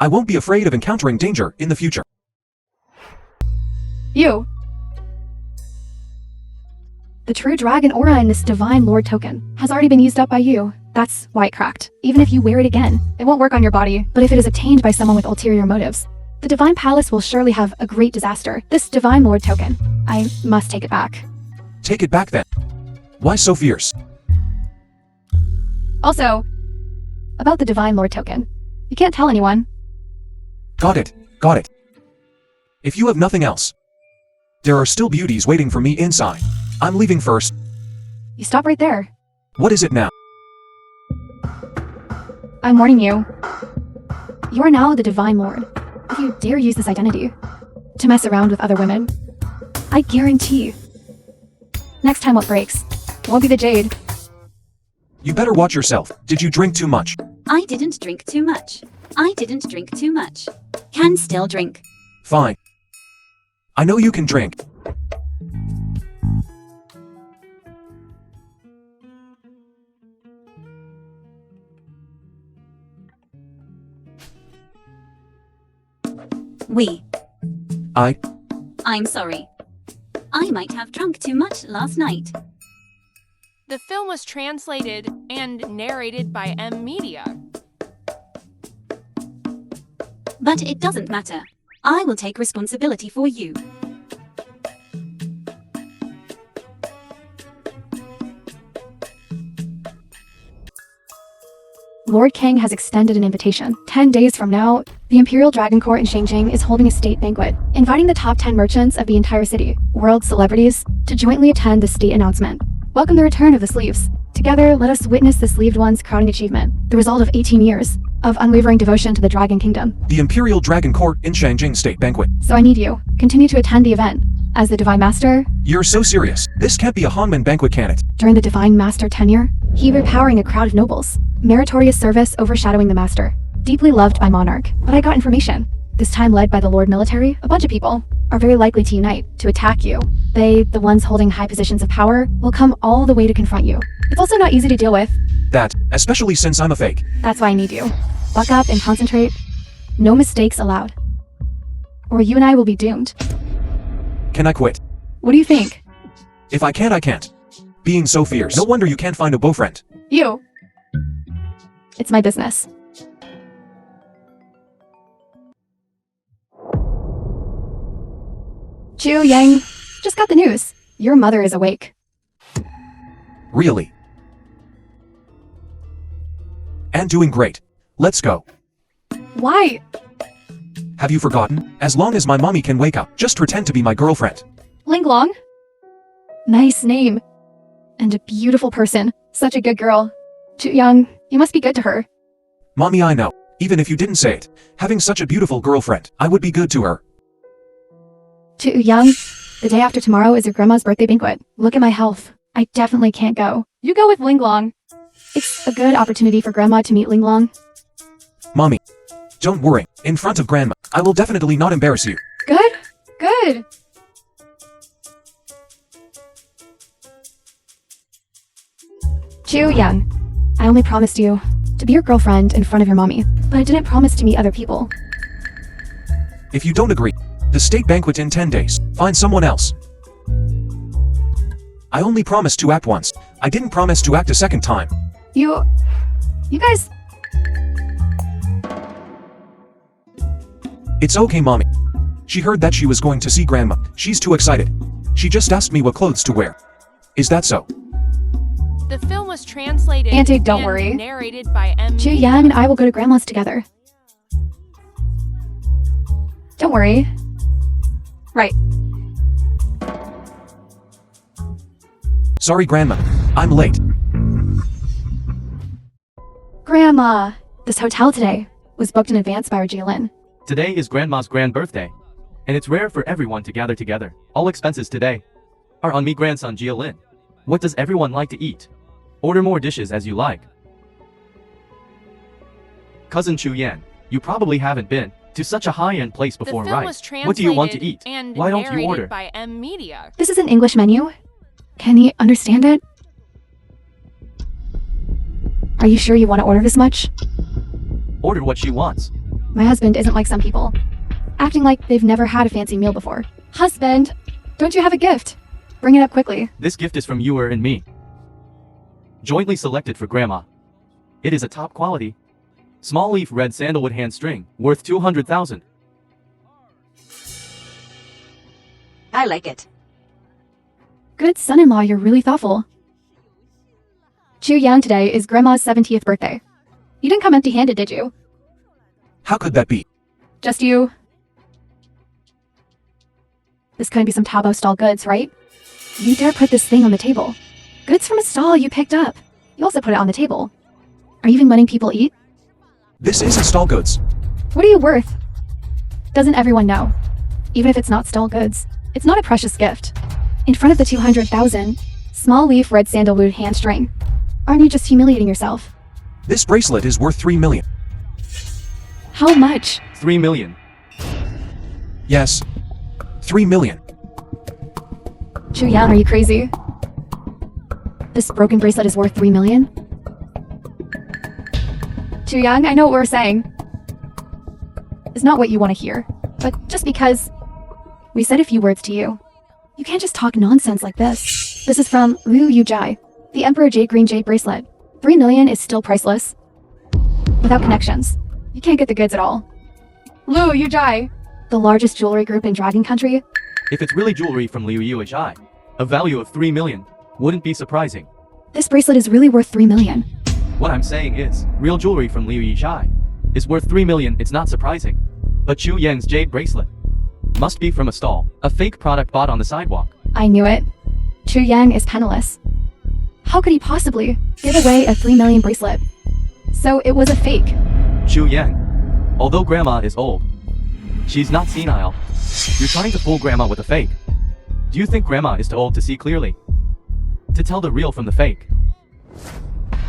I won't be afraid of encountering danger in the future. You! The true dragon aura in this Divine Lord token has already been used up by you. That's why it cracked. Even if you wear it again, it won't work on your body, but if it is obtained by someone with ulterior motives, the Divine Palace will surely have a great disaster. This Divine Lord token. I must take it back. Take it back then. Why so fierce? Also, about the Divine Lord token. You can't tell anyone. Got it. Got it. If you have nothing else, there are still beauties waiting for me inside. I'm leaving first. You stop right there. What is it now? I'm warning you. You are now the Divine Lord. If you dare use this identity to mess around with other women, I guarantee next time what breaks won't be the jade. You better watch yourself. Did you drink too much? I didn't drink too much. I didn't drink too much. Can still drink. Fine. I know you can drink. I'm sorry. I might have drunk too much last night. The film was translated and narrated by M Media. But it doesn't matter. I will take responsibility for you. Lord King has extended an invitation. 10 days from now, the Imperial Dragon Court in Shangjing is holding a state banquet, inviting the top 10 merchants of the entire city, world celebrities, to jointly attend the state announcement. Welcome the return of the sleeves. Together, let us witness the sleeved one's crowning achievement, the result of 18 years of unwavering devotion to the Dragon Kingdom. The Imperial Dragon Court in Shangjing State Banquet. So I need you. Continue to attend the event. As the Divine Master, You're so serious. This can't be a Hanman banquet, can it? during the Divine Master tenure, he repowering a crowd of nobles. Meritorious service overshadowing the Master. Deeply loved by Monarch. But I got information. This time led by the Lord Military, a bunch of people are very likely to unite, to attack you. They, the ones holding high positions of power, will come all the way to confront you. It's also not easy to deal with. That, especially since I'm a fake. That's why I need you. Buck up and concentrate. No mistakes allowed. Or you and I will be doomed. Can I quit? What do you think? If I can't, I can't. Being so fierce. No wonder you can't find a beaufriend. You. It's my business. Chu Yang, just got the news. Your mother is awake. Really? And doing great. Let's go. Why? Have you forgotten? As long as my mommy can wake up, just pretend to be my girlfriend. Linglong? Nice name. And a beautiful person. Such a good girl. Chu Yang, you must be good to her. Mommy, I know. Even if you didn't say it, having such a beautiful girlfriend, I would be good to her. Chu Yang, the day after tomorrow is your grandma's birthday banquet. Look at my health. I definitely can't go. You go with Linglong. It's a good opportunity for grandma to meet Linglong. Mommy, don't worry. In front of grandma, I will definitely not embarrass you. Good? Good. Chu Yang, I only promised you to be your girlfriend in front of your mommy, but I didn't promise to meet other people. If you don't agree, the state banquet in 10 days. Find someone else. I only promised to act once. I didn't promise to act a second time. You guys, It's okay, Mommy. She heard that she was going to see grandma. She's too excited. She just asked me what clothes to wear. Is that so? The film was translated Auntie, don't and worry. narrated by M Chu Media. Yang and I will go to grandma's together. Don't worry. Right. Sorry, grandma. I'm late. Grandma, this hotel today was booked in advance by our Jilin. Today is Grandma's grand birthday, and it's rare for everyone to gather together. All expenses today are on me, grandson Jia Lin. What does everyone like to eat? Order more dishes as you like. Cousin Chu Yan, you probably haven't been to such a high-end place The before, film right? was translated What do you want to eat? and Why don't you narrated order? by M Media. This is an English menu. Can he understand it? Are you sure you want to order this much? Order what she wants. My husband isn't like some people, acting like they've never had a fancy meal before. Husband, don't you have a gift? Bring it up quickly. This gift is from you and me. Jointly selected for Grandma. It is a top quality. Small leaf red sandalwood hand string, worth 200,000. I like it. Good son-in-law, you're really thoughtful. Chu Yang, today is Grandma's 70th birthday. You didn't come empty-handed, did you? How could that be? Just you? This couldn't be some Taobao stall goods, right? You dare put this thing on the table. Goods from a stall you picked up. You also put it on the table. Are you even letting people eat? This isn't stall goods. What are you worth? Doesn't everyone know? Even if it's not stall goods, it's not a precious gift. In front of the 200,000, small leaf red sandalwood hand string. Aren't you just humiliating yourself? This bracelet is worth 3 million. How much? 3 million. Yes. 3 million. Chu Yang, are you crazy? This broken bracelet is worth 3 million? Chu Yang, I know what we're saying. It's not what you want to hear, but just because we said a few words to you, you can't just talk nonsense like this. This is from Liu Yujai, the Emperor Jade Green Jade Bracelet. 3 million is still priceless. Without connections, you can't get the goods at all. Liu Yujai, the largest jewelry group in Dragon Country. If it's really jewelry from Liu Yuhai, a value of 3 million, wouldn't be surprising. This bracelet is really worth 3 million. What I'm saying is, real jewelry from Liu Yuhai is worth 3 million, it's not surprising. But Chu Yang's jade bracelet must be from a stall, a fake product bought on the sidewalk. I knew it. Chu Yang is penniless. How could he possibly give away a 3 million bracelet? So it was a fake. Chu Yang, although Grandma is old, she's not senile. You're trying to fool Grandma with a fake. Do you think Grandma is too old to see clearly? To tell the real from the fake?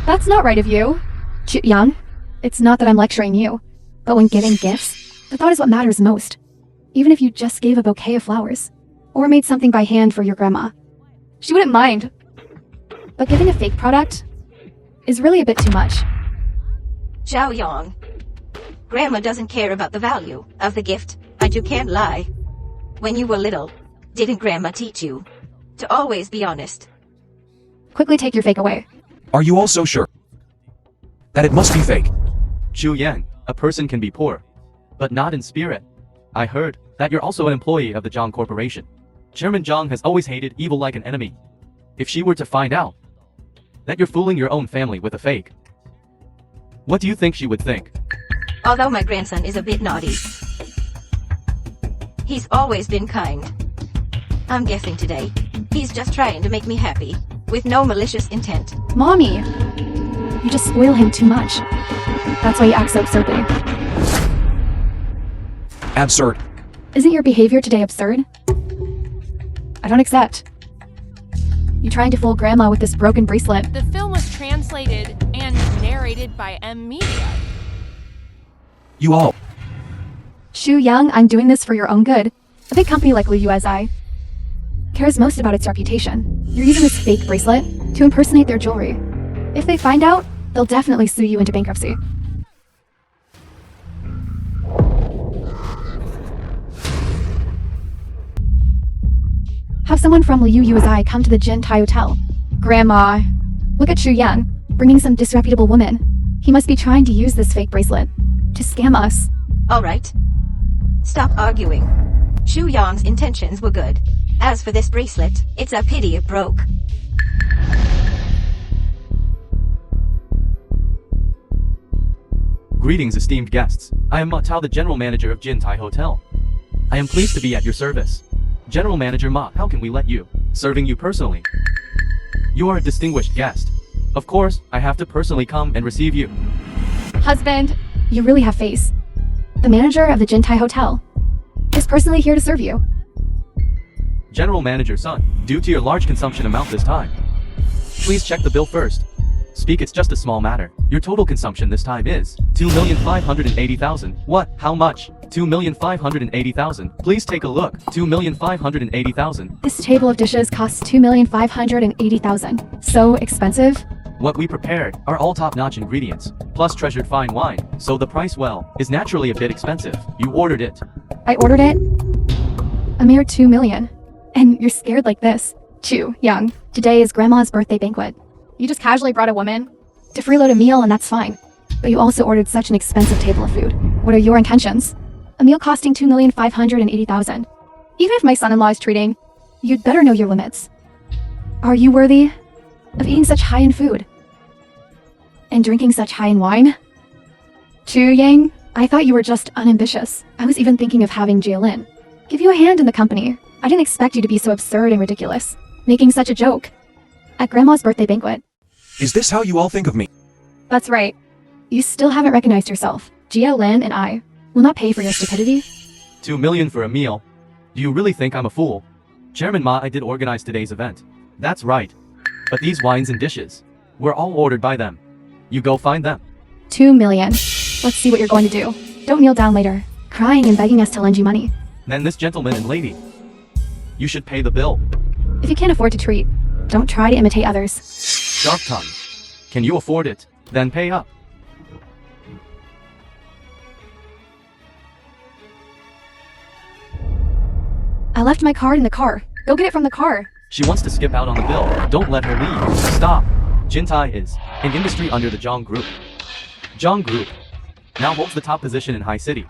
That's not right of you. Chu Yang, it's not that I'm lecturing you, but when giving gifts, the thought is what matters most. Even if you just gave a bouquet of flowers, or made something by hand for your grandma, she wouldn't mind. But giving a fake product is really a bit too much. Zhao Yang. Grandma doesn't care about the value of the gift, and you can't lie. When you were little, didn't Grandma teach you to always be honest? Quickly take your fake away. Are you all so sure that it must be fake? Chu Yang, a person can be poor, but not in spirit. I heard that you're also an employee of the Zhang Corporation. Chairman Zhang has always hated evil like an enemy. If she were to find out that you're fooling your own family with a fake, what do you think she would think? Although my grandson is a bit naughty, he's always been kind. I'm guessing today, he's just trying to make me happy, with no malicious intent. Mommy, you just spoil him too much. That's why he acts so absurdly. Absurd. Isn't your behavior today absurd? I don't accept. You trying to fool Grandma with this broken bracelet. The film was translated and narrated by M Media. You all. Chu Yang, I'm doing this for your own good. A big company like Liu Yuezai cares most about its reputation. You're using this fake bracelet to impersonate their jewelry. If they find out, they'll definitely sue you into bankruptcy. Have someone from Liu Yuezai come to the Jin Tai Hotel. Grandma, look at Chu Yang, bringing some disreputable woman. He must be trying to use this fake bracelet to scam us. Alright. Stop arguing. Shu Yang's intentions were good. As for this bracelet, it's a pity it broke. Greetings, esteemed guests. I am Ma Tao, the General Manager of Jin Tai Hotel. I am pleased to be at your service. General Manager Ma, how can we let you? Serving you personally. You are a distinguished guest. Of course, I have to personally come and receive you. Husband, you really have face. The manager of the Jin Tai Hotel is personally here to serve you. General Manager son, due to your large consumption amount this time, please check the bill first. Speak, it's just a small matter. Your total consumption this time is 2,580,000. What? How much? 2,580,000. Please take a look. 2,580,000. This table of dishes costs 2,580,000. So expensive? What we prepared are all top-notch ingredients, plus treasured fine wine, so the price, well, is naturally a bit expensive. You ordered it. I ordered it? A mere 2 million. And you're scared like this. Chu Yang, today is Grandma's birthday banquet. You just casually brought a woman to freeload a meal and that's fine. But you also ordered such an expensive table of food. What are your intentions? A meal costing 2,580,000. Even if my son-in-law is treating, you'd better know your limits. Are you worthy of eating such high-end food? And drinking such high-end wine? Chu Yang, I thought you were just unambitious. I was even thinking of having Jaylin give you a hand in the company. I didn't expect you to be so absurd and ridiculous, making such a joke at Grandma's birthday banquet. Is this how you all think of me? That's right. You still haven't recognized yourself. Jia Lin and I will not pay for your stupidity. 2 million for a meal? Do you really think I'm a fool? Chairman Ma, I did organize today's event. That's right. But these wines and dishes were all ordered by them. You go find them. 2 million. Let's see what you're going to do. Don't kneel down later, crying and begging us to lend you money. Then this gentleman and lady, you should pay the bill. If you can't afford to treat, don't try to imitate others. Sharp tongue. Can you afford it? Then pay up. I left my card in the car. Go get it from the car. She wants to skip out on the bill. Don't let her leave. Stop. Jintai is an industry under the Zhang Group. Zhang Group now holds the top position in High City.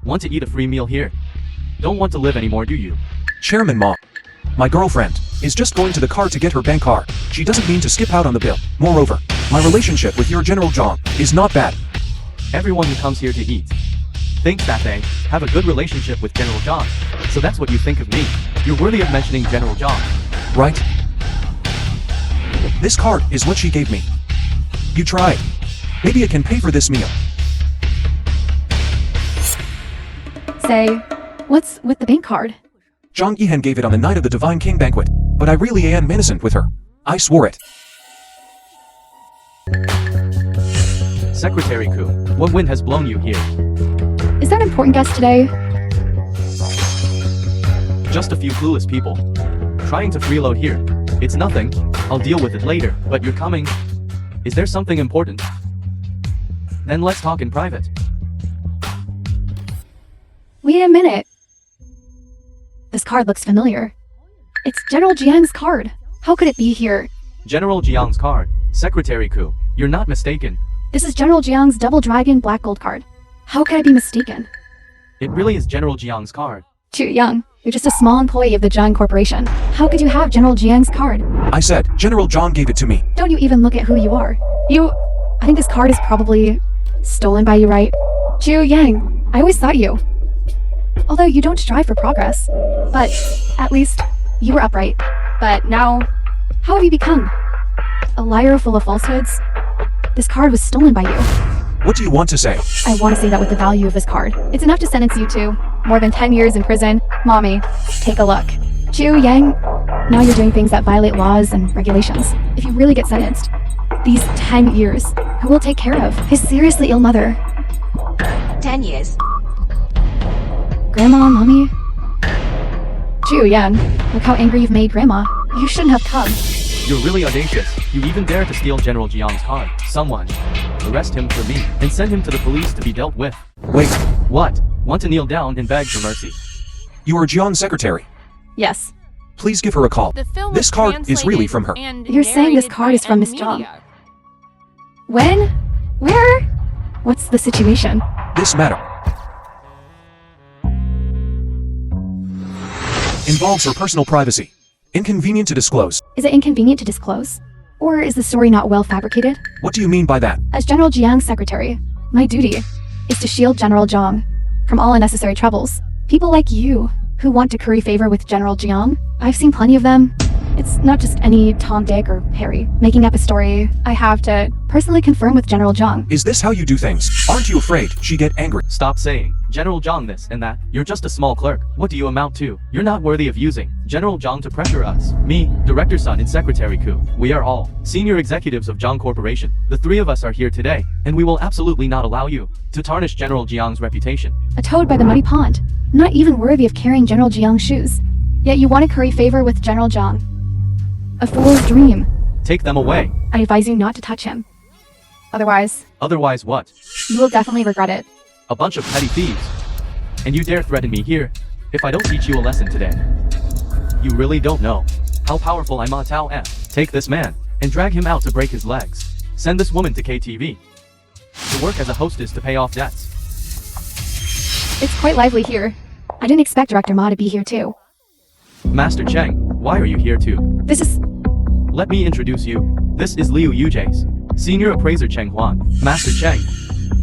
Want to eat a free meal here? Don't want to live anymore, do you? Chairman Ma, my girlfriend is just going to the car to get her bank card. She doesn't mean to skip out on the bill. Moreover, my relationship with your General Zhang is not bad. Everyone who comes here to eat thinks that they have a good relationship with General Zhang. So that's what you think of me. You're worthy of mentioning General Zhang. Right? This card is what she gave me. You try. Maybe it can pay for this meal. Say, what's with the bank card? Zhang Yihan gave it on the night of the Divine King banquet, but I really am innocent with her. I swore it. Secretary Ku, what wind has blown you here? Is there an important guest today? Just a few clueless people trying to freeload here. It's nothing. I'll deal with it later, but you're coming. Is there something important? Then let's talk in private. Wait a minute. This card looks familiar. It's General Jiang's card. How could it be here? General Jiang's card. Secretary Ku, you're not mistaken. This is General Jiang's Double Dragon Black Gold card. How could I be mistaken? It really is General Jiang's card. Chu Yang, you're just a small employee of the Zhang Corporation. How could you have General Jiang's card? I said, General Zhang gave it to me. Don't you even look at who you are. I think this card is probably stolen by you, right? Chu Yang, I always thought you. Although you don't strive for progress. But at least you were upright. But now, how have you become? A liar full of falsehoods? This card was stolen by you. What do you want to say? I want to say that with the value of this card, it's enough to sentence you to more than 10 years in prison. Mommy, take a look. Chu Yang, now you're doing things that violate laws and regulations. If you really get sentenced, these 10 years, who will take care of his seriously ill mother? 10 years. Grandma, Mommy? Chu Yan, look how angry you've made Grandma. You shouldn't have come. You're really audacious. You even dare to steal General Jiang's card. Someone arrest him for me and send him to the police to be dealt with. Wait, What? Want to kneel down and beg for mercy? you are Jian's secretary. Yes. Please give her a call. The film This was card is really translated from her. and You're saying this narrated card by is from Miss Media. Zhang. When? Where? What's the situation? This matter involves her personal privacy. Inconvenient to disclose. Is it inconvenient to disclose? Or is the story not well fabricated? What do you mean by that? As General Jiang's secretary, my duty is to shield General Zhang from all unnecessary troubles. People like you, who want to curry favor with General Jiang, I've seen plenty of them. It's not just any Tom, Dick, or Harry making up a story. I have to personally confirm with General Zhang. Is this how you do things? Aren't you afraid she'd get angry? Stop saying General Zhang this and that. You're just a small clerk. What do you amount to? You're not worthy of using General Zhang to pressure us. Me, Director's son and Secretary Ku. We are all senior executives of Zhang Corporation. The three of us are here today, and we will absolutely not allow you to tarnish General Jiang's reputation. A toad by the muddy pond, not even worthy of carrying General Jiang's shoes. Yet you want to curry favor with General Zhang. A fool's dream. Take them away. I advise you not to touch him. Otherwise, Otherwise what? you will definitely regret it. A bunch of petty thieves. And you dare threaten me here if I don't teach you a lesson today. You really don't know how powerful I Ma Tao am. Take this man and drag him out to break his legs. Send this woman to KTV. To work as a hostess to pay off debts. It's quite lively here. I didn't expect Director Ma to be here too. Master Cheng, why are you here too? This is... Let me introduce you. This is Liu Yujae's senior appraiser Cheng Huan. Master Cheng.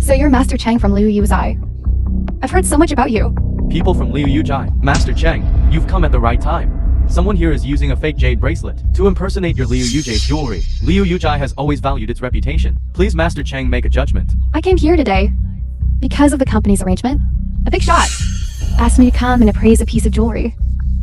So you're Master Cheng from Liu Yuzai. I've heard so much about you. People from Liu Yujai. Master Cheng, you've come at the right time. Someone here is using a fake jade bracelet to impersonate your Liu Yujae's jewelry. Liu Yujai has always valued its reputation. Please Master Cheng make a judgment. I came here today because of the company's arrangement. A big shot asked me to come and appraise a piece of jewelry.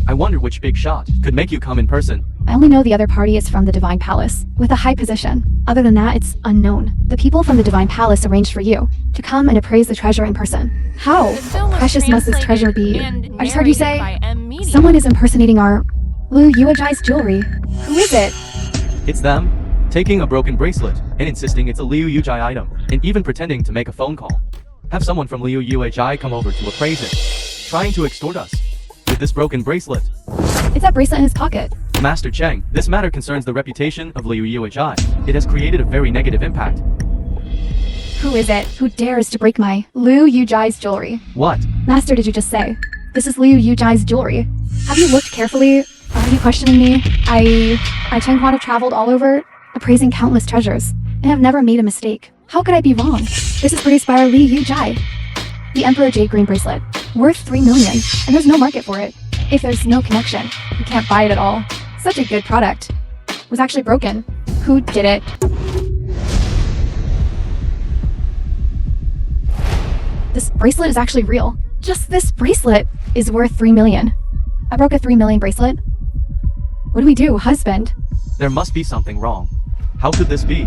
I wonder which big shot could make you come in person. I only know the other party is from the Divine Palace, with a high position. Other than that, it's unknown. The people from the Divine Palace arranged for you to come and appraise the treasure in person. How The film was precious must this treasure be? translated and I just heard you narrated say by M. Media. someone is impersonating our Liu Yuajai's jewelry. Who is it? It's them, taking a broken bracelet and insisting it's a Liu Yujai item, and even pretending to make a phone call. Have someone from Liu Yuajai come over to appraise it, trying to extort us with this broken bracelet. It's that bracelet in his pocket. Master Cheng, this matter concerns the reputation of Liu Yuajai. It has created a very negative impact. Who is it who dares to break my Liu Yujai's jewelry? What? Master, did you just say? This is Liu Yujai's jewelry. Have you looked carefully? Are you questioning me? I Cheng Huan have traveled all over, appraising countless treasures, and have never made a mistake. How could I be wrong? This is produced by our Liu Yujai. The Emperor Jade Green Bracelet, worth 3 million, and there's no market for it. If there's no connection, you can't buy it at all. Such a good product. Was actually broken. Who did it? This bracelet is actually real. Just this bracelet is worth 3 million. I broke a 3 million bracelet. What do we do, husband? There must be something wrong. How could this be?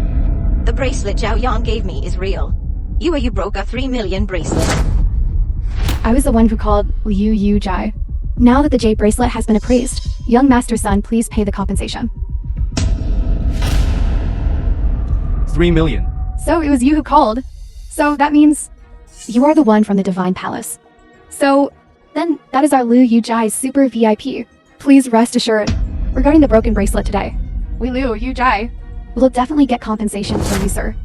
The bracelet Zhao Yang gave me is real. You broke a 3 million bracelet. I was the one who called Liu Yujai. Now that the jade bracelet has been appraised, young master's son, please pay the compensation. 3 million. So it was you who called. So that means you are the one from the Divine Palace. So then that is our Liu Yujai super VIP. Please rest assured, regarding the broken bracelet today, we Liu Yujai will definitely get compensation from you, sir.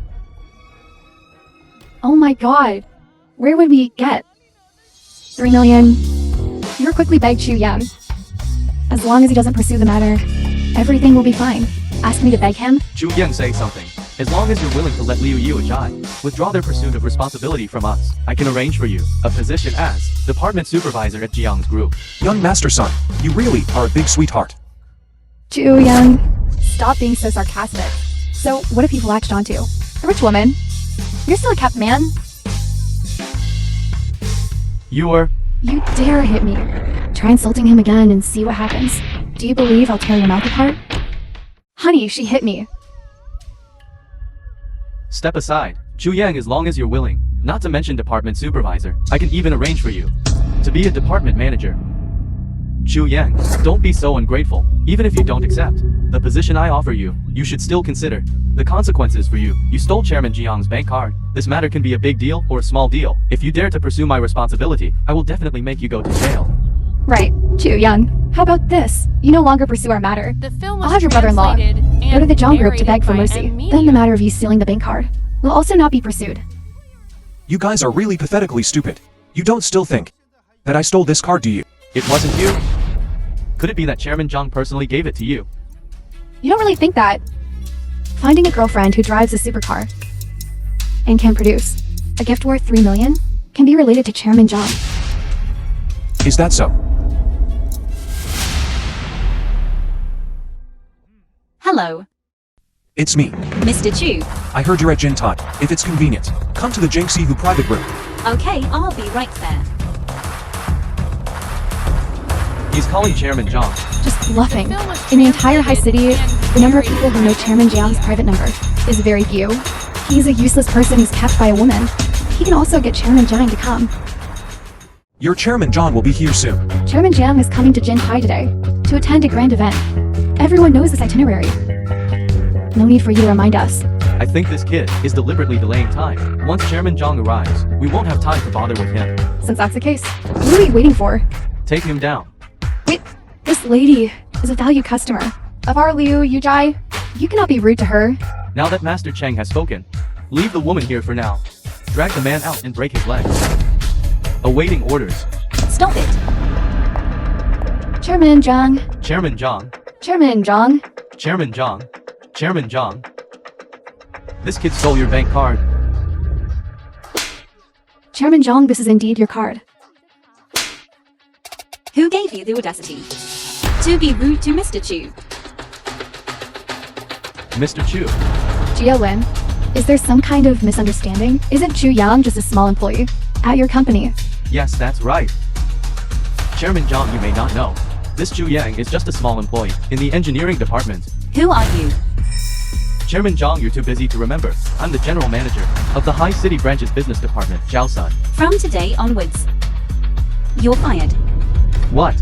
Oh my god, where would we get 3 million? You quickly begged Chu Yang. As long as he doesn't pursue the matter, everything will be fine. Ask me to beg him? Chu Yang say something. As long as you're willing to let Liu Yuajai withdraw their pursuit of responsibility from us, I can arrange for you a position as department supervisor at Jiang's group. Young master son, you really are a big sweetheart. Chu Yang, stop being so sarcastic. So what if you've latched onto a rich woman? You're still a kept man. You dare hit me. Try insulting him again and see what happens. Do you believe I'll tear your mouth apart? Honey, she hit me. Step aside, Chu Yang, as long as you're willing, not to mention department supervisor. I can even arrange for you to be a department manager. Chu Yang, don't be so ungrateful. Even if you don't accept the position I offer you, you should still consider the consequences for you. You stole Chairman Jiang's bank card. This matter can be a big deal or a small deal. If you dare to pursue my responsibility, I will definitely make you go to jail. Right, Chu Yang. How about this? You no longer pursue our matter. The film was I'll have your brother-in-law translated go to the and Zhang group to narrated beg for by mercy. M. Then the Media. matter of you stealing the bank card will also not be pursued. You guys are really pathetically stupid. You don't still think that I stole this card, do you? It wasn't you? Could it be that Chairman Jiang personally gave it to you? You don't really think that. Finding a girlfriend who drives a supercar and can produce a gift worth 3 million can be related to Chairman Jiang. Is that so? Hello, It's me. Mr. Chu. I heard you're at Jintai. If it's convenient, come to the Jingxihu private room. Okay, I'll be right there. He's calling Chairman Jiang. Just bluffing. The film was In the entire high city, translated the number of and people who know Chairman Jiang's private number is very few. He's a useless person who's kept by a woman. He can also get Chairman Jiang to come. Your Chairman John will be here soon. Chairman Jiang is coming to Jintai today to attend a grand event. Everyone knows this itinerary. No need for you to remind us. I think this kid is deliberately delaying time. Once Chairman Jiang arrives, we won't have time to bother with him. Since that's the case, what are we waiting for? Take him down. Wait, this lady is a valued customer of our Liu Yujai. You cannot be rude to her. Now that Master Cheng has spoken, leave the woman here for now. Drag the man out and break his legs. Awaiting orders. Stop it. Chairman Zhang. Chairman Zhang. Chairman Zhang. Chairman Zhang. Chairman Zhang. This kid stole your bank card. Chairman Zhang, this is indeed your card. Who gave you the audacity to be rude to Mr. Chu? Mr. Chu. Jia Wen, is there some kind of misunderstanding? Isn't Chu Yang just a small employee at your company? Yes, that's right. Chairman Zhang, you may not know. This Chu Yang is just a small employee in the engineering department. Who are you? Chairman Zhang, you're too busy to remember. I'm the general manager of the High City Branch's business department, Zhao Sun. From today onwards, you're fired. What?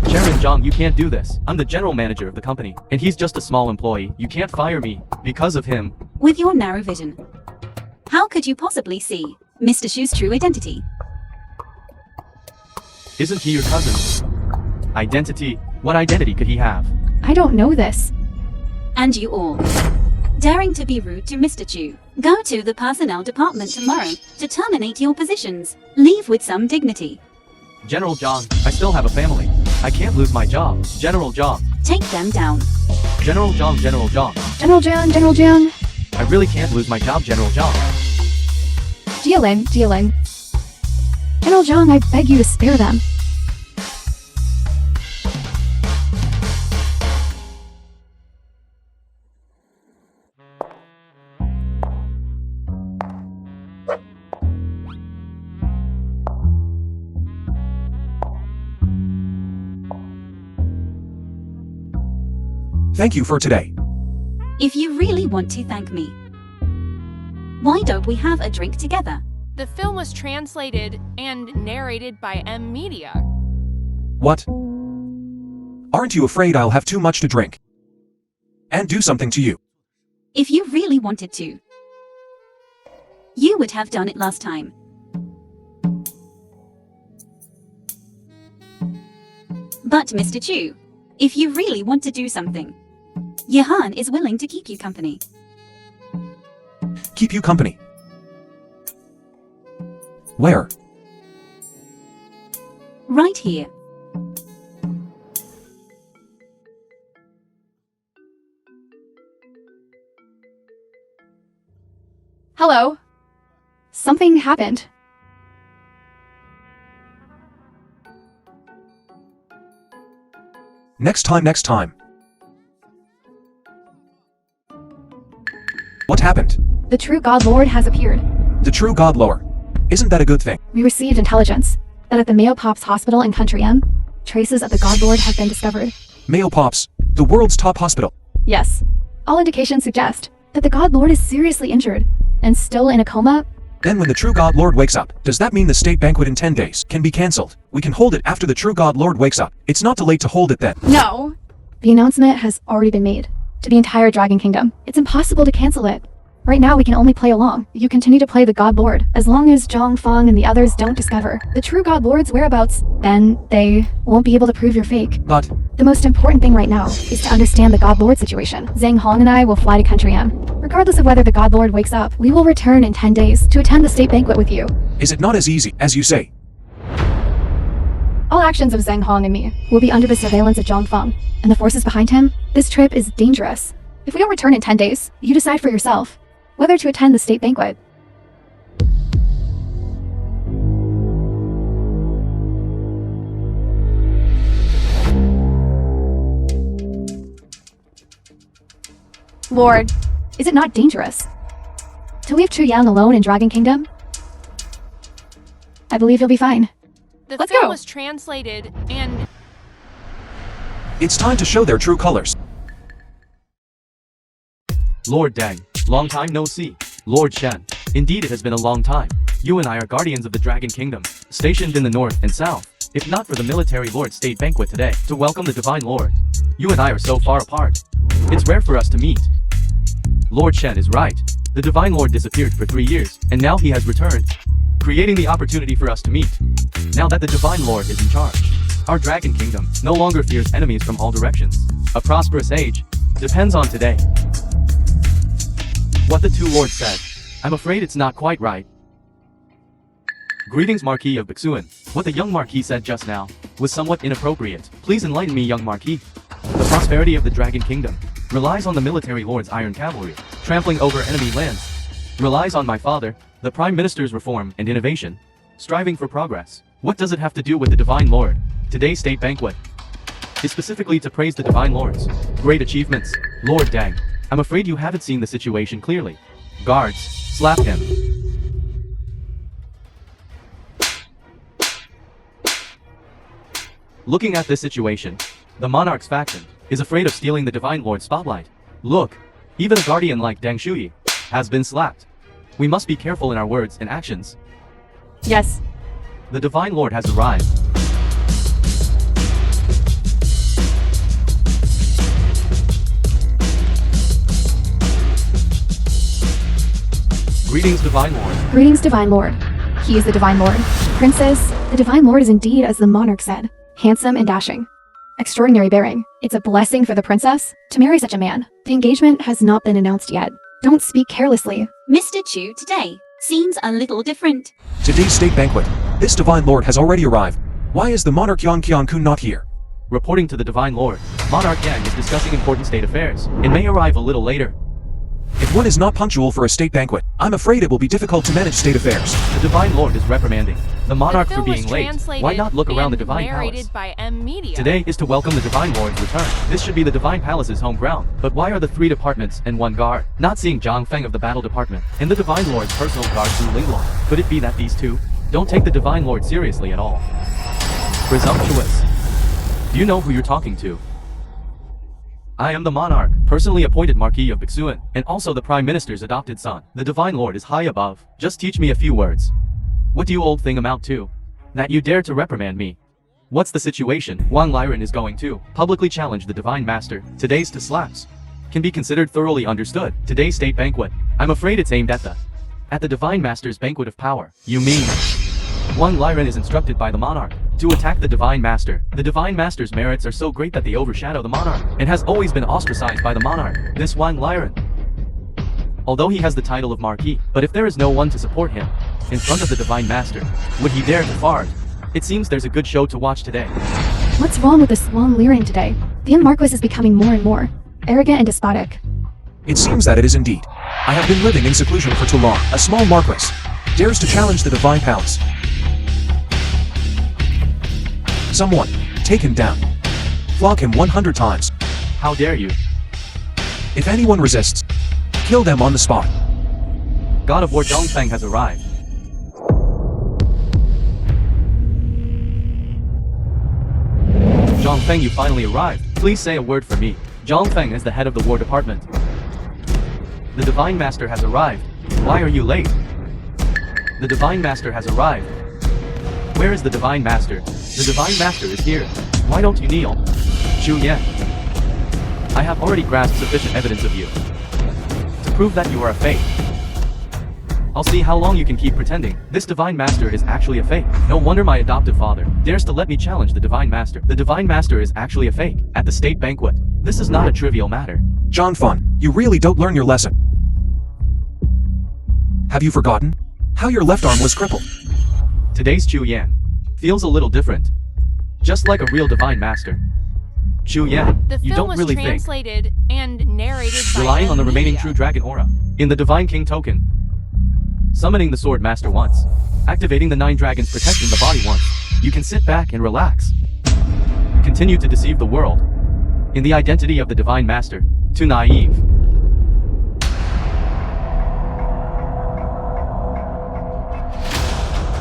Chairman Zhang, you can't do this. I'm the general manager of the company, and he's just a small employee. You can't fire me because of him. With your narrow vision, how could you possibly see Mr. Chu's true identity? Isn't he your cousin? Identity? What identity could he have? I don't know this. And you all, daring to be rude to Mr. Chu. Go to the personnel department tomorrow to terminate your positions. Leave with some dignity. General Zhang, I still have a family. I can't lose my job. General Zhang. Take them down. General Zhang, General Zhang. General Zhang, General Zhang. I really can't lose my job, General Zhang. Jia Wen, Jia Wen. General Zhang, I beg you to spare them. Thank you for today. If you really want to thank me, why don't we have a drink together? The film was translated and narrated by M Media. What? Aren't you afraid I'll have too much to drink and do something to you? If you really wanted to, you would have done it last time. But Mr. Chu, if you really want to do something, Yahan is willing to keep you company. Keep you company. Where? Right here. Hello. Something happened. Next time. What happened? The true God Lord has appeared. The true God Lord. Isn't that a good thing? We received intelligence that at the Mayo Pops Hospital in Country M, traces of the God Lord have been discovered. Mayo Pops, the world's top hospital. Yes. All indications suggest that the God Lord is seriously injured and still in a coma. Then when the true God Lord wakes up, does that mean the state banquet in 10 days can be cancelled? We can hold it after the true God Lord wakes up. It's not too late to hold it then. No. The announcement has already been made to the entire Dragon Kingdom. It's impossible to cancel it. Right now we can only play along. You continue to play the God Lord as long as Zhang Feng and the others don't discover the true God Lord's whereabouts. Then they won't be able to prove you're fake. But The most important thing right now is to understand the God Lord situation. Zhang Hong and I will fly to Country M. Regardless of whether the God Lord wakes up, we will return in 10 days to attend the state banquet with you. is it not as easy as you say? All actions of Zhang Hong and me will be under the surveillance of Zhang Feng and the forces behind him. This trip is dangerous. If we don't return in 10 days, you decide for yourself whether to attend the state banquet. Lord, is it not dangerous to leave Chu Yang alone in Dragon Kingdom? I believe you'll be fine. The Let's film go. was translated and It's time to show their true colors. Lord Deng, long time no see. Lord Shen, indeed it has been a long time. You and I are guardians of the Dragon Kingdom, stationed in the north and south. If not for the military lord state banquet today, to welcome the Divine Lord, you and I are so far apart. It's rare for us to meet. Lord Shen is right. The Divine Lord disappeared for 3 years, and now he has returned, creating the opportunity for us to meet. Now that the Divine Lord is in charge, our Dragon Kingdom no longer fears enemies from all directions. A prosperous age depends on today. What the two lords said. I'm afraid it's not quite right. Greetings, Marquis of Bixuan. What the young Marquis said just now was somewhat inappropriate. Please enlighten me, young Marquis. The prosperity of the Dragon Kingdom relies on the military lord's iron cavalry, trampling over enemy lands. Relies on my father, the Prime Minister's reform and innovation, striving for progress. What does it have to do with the Divine Lord? Today's state banquet is specifically to praise the Divine Lord's great achievements. Lord Dang, I'm afraid you haven't seen the situation clearly. Guards, slap him. Looking at this situation, the monarch's faction is afraid of stealing the Divine Lord's spotlight. Look, even a guardian like Dang Shui has been slapped. We must be careful in our words and actions. Yes. The Divine Lord has arrived. Greetings, Divine Lord. Greetings, Divine Lord. He is the Divine Lord. Princess, the Divine Lord is indeed, as the monarch said, handsome and dashing. Extraordinary bearing. It's a blessing for the princess to marry such a man. The engagement has not been announced yet. Don't speak carelessly. Mr. Chu today seems a little different. Today's state banquet. This Divine Lord has already arrived. Why is the monarch Yang Qiang-kun not here? Reporting to the Divine Lord, Monarch Yang is discussing important state affairs and may arrive a little later. If one is not punctual for a state banquet, I'm afraid it will be difficult to manage state affairs. The Divine Lord is reprimanding the monarch for being late. Translated Why not look around the and Divine narrated Palace? by M Media. Today is to welcome the Divine Lord's return. This should be the Divine Palace's home ground. But why are the 3 departments and 1 guard not seeing Zhang Feng of the Battle Department and the Divine Lord's personal guard Zhu Linglong? Could it be that these two don't take the Divine Lord seriously at all? Presumptuous. Do you know who you're talking to? I am the monarch, personally appointed Marquis of Bixuan, and also the Prime Minister's adopted son. The Divine Lord is high above. Just teach me a few words. What do you old thing amount to? That you dare to reprimand me? What's the situation? Wang Liren is going to publicly challenge the Divine Master. Today's to slaps can be considered thoroughly understood. Today's state banquet. I'm afraid it's aimed at the Divine Master's banquet of power. You mean Wang Liren is instructed by the monarch to attack the Divine Master. The Divine Master's merits are so great that they overshadow the monarch, and has always been ostracized by the monarch. This Wang Liren, although he has the title of Marquis, but if there is no one to support him in front of the Divine Master, would he dare to fart? It seems there's a good show to watch today. What's wrong with this Wang Liren today? The young Marquis is becoming more and more arrogant and despotic. It seems that it is indeed. I have been living in seclusion for too long. A small marquis dares to challenge the Divine Palace. Someone, take him down. Flog him 100 times. How dare you? If anyone resists, kill them on the spot. God of War Zhang Feng has arrived. Zhang Feng, you finally arrived. Please say a word for me. Zhang Feng is the head of the War Department. The Divine Master has arrived. Why are you late? The Divine Master has arrived. Where is the Divine Master? The Divine Master is here. Why don't you kneel? Zhu Yan. I have already grasped sufficient evidence of you to prove that you are a fake. I'll see how long you can keep pretending. This Divine Master is actually a fake. No wonder my adoptive father dares to let me challenge the Divine Master. The Divine Master is actually a fake. At the state banquet. This is not a trivial matter. John Fun, you really don't learn your lesson. Have you forgotten how your left arm was crippled? Today's Chu Yan feels a little different. Just like a real Divine Master. Chu Yan, The you film don't was really think. translated and narrated by Relying on the M remaining Media. true dragon aura in the Divine King token. Summoning the Sword Master once. Activating the 9 dragons protecting the body once. You can sit back and relax. Continue to deceive the world in the identity of the Divine Master. Too naive.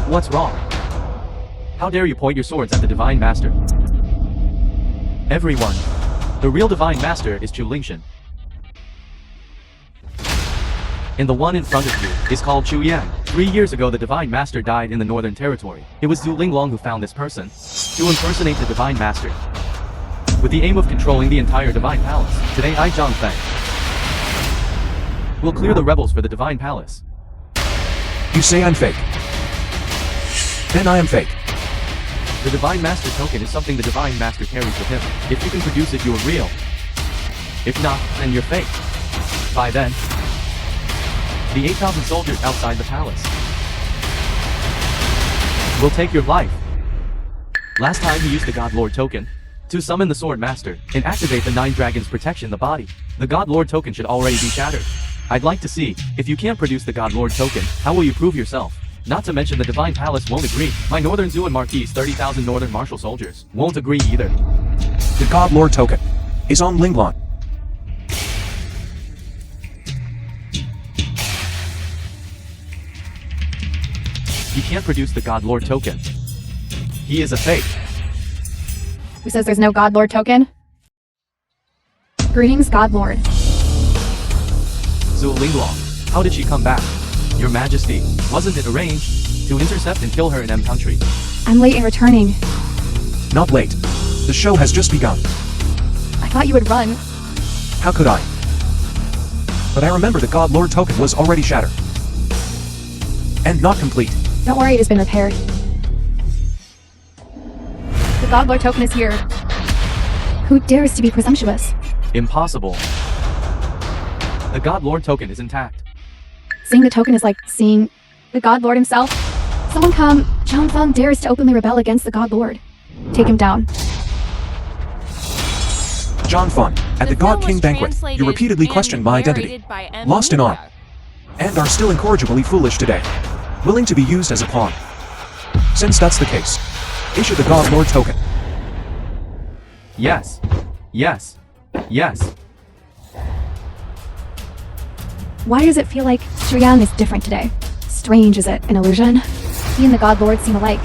What's wrong? How dare you point your swords at the Divine Master? Everyone, the real Divine Master is Chu Lingshan. And the one in front of you is called Chu Yan. 3 years ago the Divine Master died in the Northern Territory. It was Zhu Linglong who found this person to impersonate the Divine Master, with the aim of controlling the entire Divine Palace. Today I, Zhang Feng, will clear the rebels for the Divine Palace. You say I'm fake. Then I am fake. The Divine Master token is something the Divine Master carries with him. If you can produce it, you are real. If not, then you're fake. By then, The 8,000 soldiers outside the palace will take your life. Last time he used the God Lord token to summon the Sword Master and activate the 9 dragons protection the body. The God Lord token should already be shattered. I'd like to see, if you can't produce the God Lord token, how will you prove yourself? Not to mention the Divine Palace won't agree. My Northern Zoo and Marquis 30,000 Northern Martial soldiers won't agree either. The God Lord token is on Linglon. He can't produce the God Lord token. He is a fake. Who says there's no God Lord token? Greetings, God Lord. Zhu Linglong, how did she come back? Your Majesty, wasn't it arranged to intercept and kill her in M country? I'm late in returning. Not late. The show has just begun. I thought you would run. How could I? But I remember the God Lord token was already shattered. And not complete. Don't worry, it has been repaired. The God Lord token is here. Who dares to be presumptuous? Impossible. The God Lord token is intact. Seeing the token is like seeing the God Lord himself. Someone come. Zhang Feng dares to openly rebel against the God Lord. Take him down. John Fun, at the God film King was banquet, you translated repeatedly and questioned my identity. narrated by M. Lost in awe. Beggar. And are still incorrigibly foolish today. Willing to be used as a pawn. Since that's the case, issue the God Lord token. Yes. Yes. Yes. Why does it feel like Yang is different today? Strange, is it? An illusion? He and the God Lord seem alike.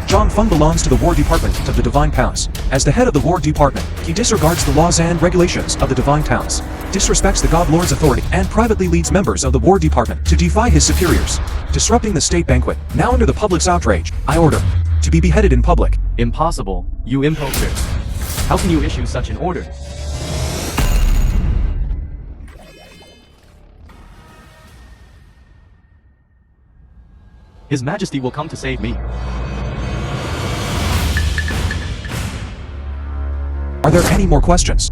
John Fung belongs to the War Department of the Divine Palace. As the head of the War Department, he disregards the laws and regulations of the Divine Palace, disrespects the God Lord's authority, and privately leads members of the War Department to defy his superiors, disrupting the state banquet. Now under the public's outrage, I order to be beheaded in public. Impossible, you imposter. How can you issue such an order? His Majesty will come to save me. Are there any more questions?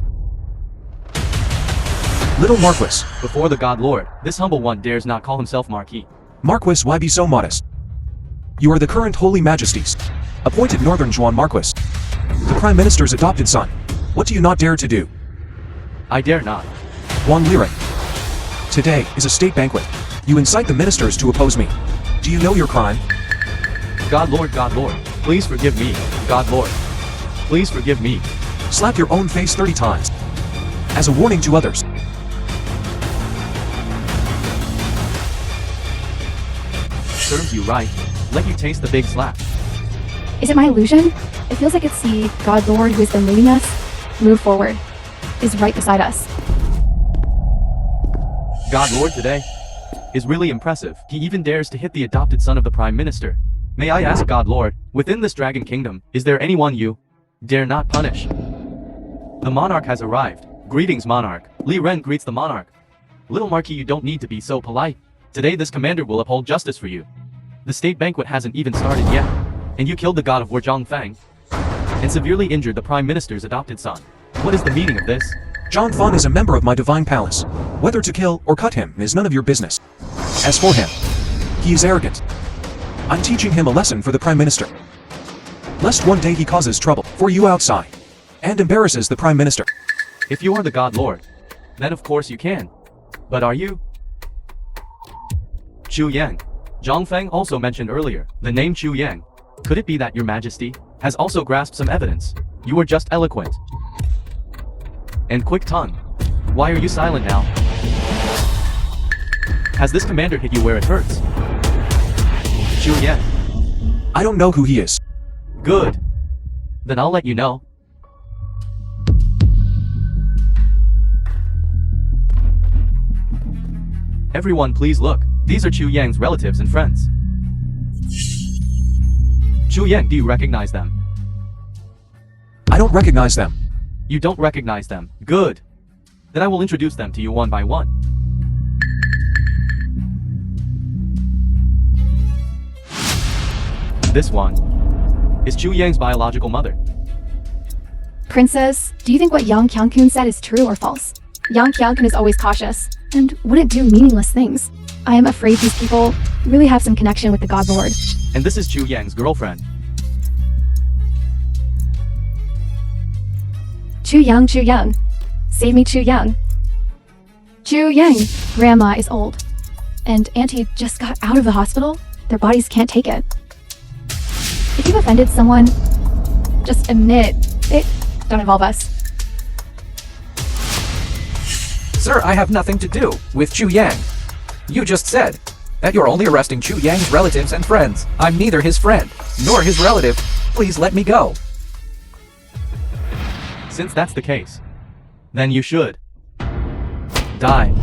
Little Marquis. Before the God Lord, this humble one dares not call himself Marquis. Marquis, why be so modest? You are the current Holy Majesty's appointed Northern Zhuan Marquis, the Prime Minister's adopted son. What do you not dare to do? I dare not. Wang Liren. Today is a state banquet. You incite the ministers to oppose me. Do you know your crime? God Lord, please forgive me. God Lord, please forgive me. Slap your own face 30 times. As a warning to others. Serves you right. Let you taste the big slap. Is it my illusion? It feels like it's the God Lord who has been leading us. Move forward. Is right beside us. God Lord today is really impressive. He even dares to hit the adopted son of the Prime Minister. May I ask, God Lord, within this Dragon Kingdom, is there anyone you dare not punish? The monarch has arrived. Greetings, monarch. Li Ren greets the monarch. Little Marquis, you don't need to be so polite. Today this commander will uphold justice for you. The state banquet hasn't even started yet, and you killed the god of war Zhang Feng, and severely injured the Prime Minister's adopted son. What is the meaning of this? John Fon is a member of my Divine Palace. Whether to kill or cut him is none of your business. As for him, he is arrogant. I'm teaching him a lesson for the Prime Minister. Lest one day he causes trouble for you outside, and embarrasses the Prime Minister. If you are the God Lord, then of course you can. But are you? Chu Yang. Zhang Feng also mentioned earlier the name Chu Yang. Could it be that your Majesty has also grasped some evidence? You are just eloquent and quick-tongued. Why are you silent now? Has this commander hit you where it hurts? Chu Yang. I don't know who he is. Good. Then I'll let you know. Everyone please look. These are Chu Yang's relatives and friends. Chu Yang, do you recognize them? I don't recognize them. You don't recognize them. Good. Then I will introduce them to you one by one. This one is Chu Yang's biological mother. Princess, do you think what Yang Qiangkun said is true or false? Yang Qiangkun is always cautious, and wouldn't do meaningless things. I am afraid these people really have some connection with the God Lord. And this is Chu Yang's girlfriend. Chu Yang, Chu Yang. Save me, Chu Yang. Chu Yang. Grandma is old. And Auntie just got out of the hospital. Their bodies can't take it. If you've offended someone, just admit it. Don't involve us. Sir, I have nothing to do with Chu Yang. You just said that you're only arresting Chu Yang's relatives and friends. I'm neither his friend nor his relative. Please let me go. Since that's the case, then you should die.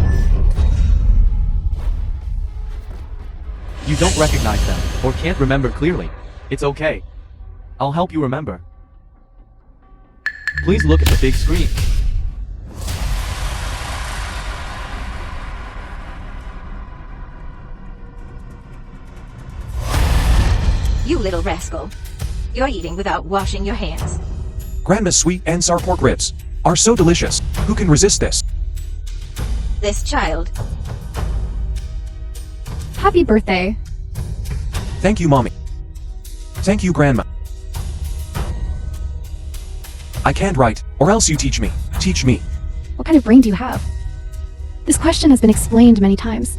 You don't recognize them or can't remember clearly. It's okay. I'll help you remember. Please look at the big screen. You little rascal. You're eating without washing your hands. Grandma's sweet and sour pork ribs are so delicious. Who can resist this? This child. Happy birthday. Thank you, Mommy. Thank you, Grandma. I can't write, or else you teach me. Teach me. What kind of brain do you have? This question has been explained many times.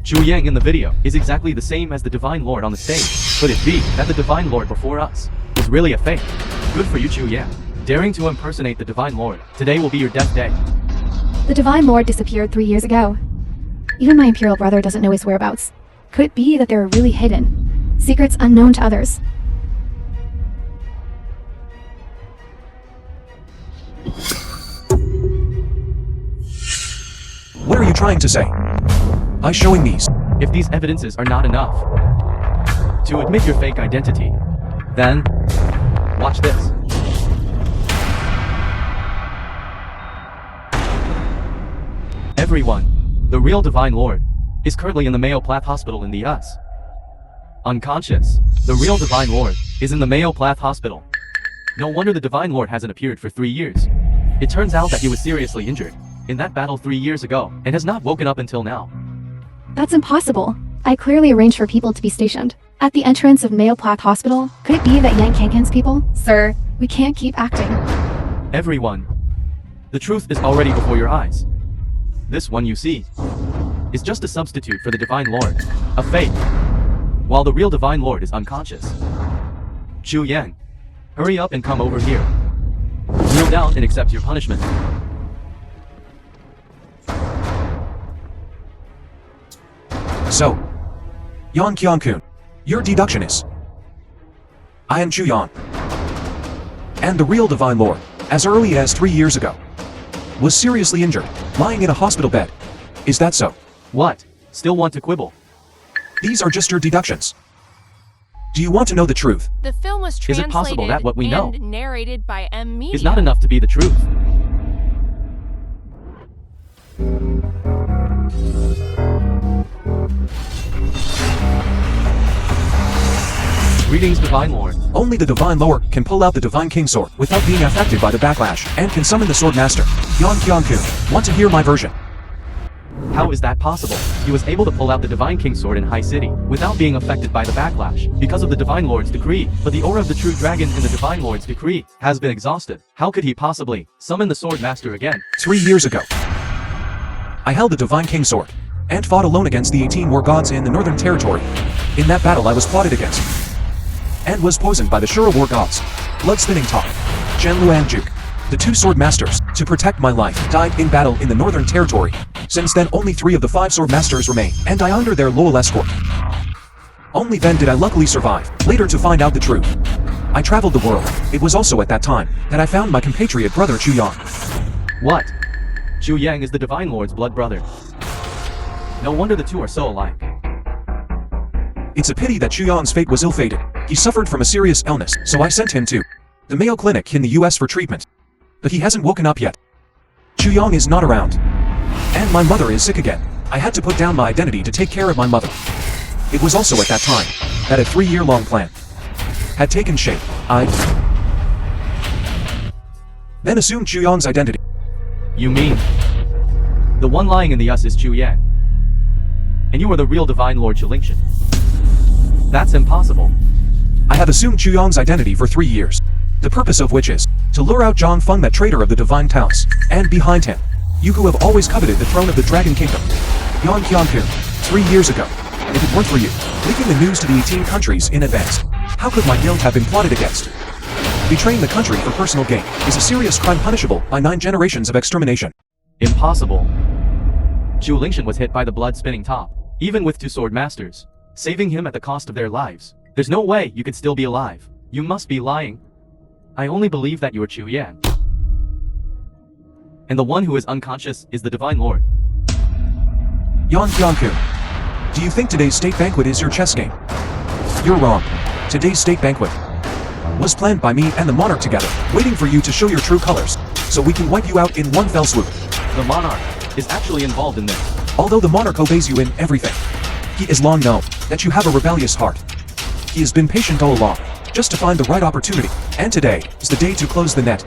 Chu Yang in the video is exactly the same as the Divine Lord on the stage. Could it be that the Divine Lord before us was really a fake? Good for you, Chu Yang. Daring to impersonate the Divine Lord. Today will be your death day. The Divine Lord disappeared 3 years ago. Even my Imperial brother doesn't know his whereabouts. Could it be that they're really hidden? Secrets unknown to others. What are you trying to say? By showing these. If these evidences are not enough to admit your fake identity, then watch this. Everyone, the real Divine Lord, is currently in the Mayo Plath Hospital in the US. Unconscious, the real Divine Lord is in the Mayo Plath Hospital. No wonder the Divine Lord hasn't appeared for 3 years. It turns out that he was seriously injured in that battle 3 years ago and has not woken up until now. That's impossible. I clearly arranged for people to be stationed at the entrance of Mayo Plath Hospital. Could it be that Yang Kankan's people? Sir, we can't keep acting. Everyone, the truth is already before your eyes. This one you see is just a substitute for the Divine Lord, a fake, while the real Divine Lord is unconscious. Chu Yang, hurry up and come over here. Kneel down and accept your punishment. So, Yan Kyung-kun, your deduction is, I am Chu Yan, and the real Divine Lord, as early as 3 years ago, was seriously injured, lying in a hospital bed. Is that so? What? Still want to quibble? These are just your deductions. Do you want to know the truth? The film was Is translated it possible that what we know and narrated by M Media. is not enough to be the truth? Greetings, Divine Lord. Only the Divine Lord can pull out the Divine King Sword without being affected by the backlash, and can summon the Sword Master. Yan Kyung-kun, want to hear my version? How is that possible? He was able to pull out the Divine King Sword in High City without being affected by the backlash because of the Divine Lord's decree. But the aura of the true dragon in the Divine Lord's decree has been exhausted. How could he possibly summon the Sword Master again? 3 years ago, I held the Divine King Sword and fought alone against the 18 war gods in the Northern Territory. In that battle I was plotted against and was poisoned by the Shura war gods, Blood-Spinning Top, Zhenlu and Juke. The 2 sword masters, to protect my life, died in battle in the Northern Territory. Since then only 3 of the 5 sword masters remain, and I under their loyal escort. Only then did I luckily survive, later to find out the truth. I traveled the world. It was also at that time that I found my compatriot brother Chu Yang. What? Chu Yang is the Divine Lord's blood brother. No wonder the two are so alike. It's a pity that Chu Yang's fate was ill-fated. He suffered from a serious illness, so I sent him to the Mayo Clinic in the US for treatment. But he hasn't woken up yet. Chu Yang is not around. And my mother is sick again. I had to put down my identity to take care of my mother. It was also at that time that a 3-year-long plan had taken shape. then assume Chu Yang's identity. You mean the one lying in the us is Chu Yang, and you are the real Divine Lord Chilingshan? That's impossible. I have assumed Chu Yang's identity for 3 years, the purpose of which is to lure out Zhang Feng, that traitor of the Divine Palace, and behind him, you who have always coveted the throne of the Dragon Kingdom. Yan Qianku, 3 years ago, if it weren't for you, leaking the news to the 18 countries in advance, how could my guild have been plotted against? Betraying the country for personal gain is a serious crime punishable by 9 generations of extermination. Impossible. Chilingshan was hit by the blood-spinning top, even with 2 sword masters, saving him at the cost of their lives. There's no way you could still be alive. You must be lying. I only believe that you are Chu Yang. And the one who is unconscious is the Divine Lord. Yan Qianku, do you think today's state banquet is your chess game? You're wrong. Today's state banquet was planned by me and the monarch together, waiting for you to show your true colors, so we can wipe you out in one fell swoop. The monarch is actually involved in this. Although the monarch obeys you in everything, he is long known that you have a rebellious heart. He has been patient all along, just to find the right opportunity, and today is the day to close the net.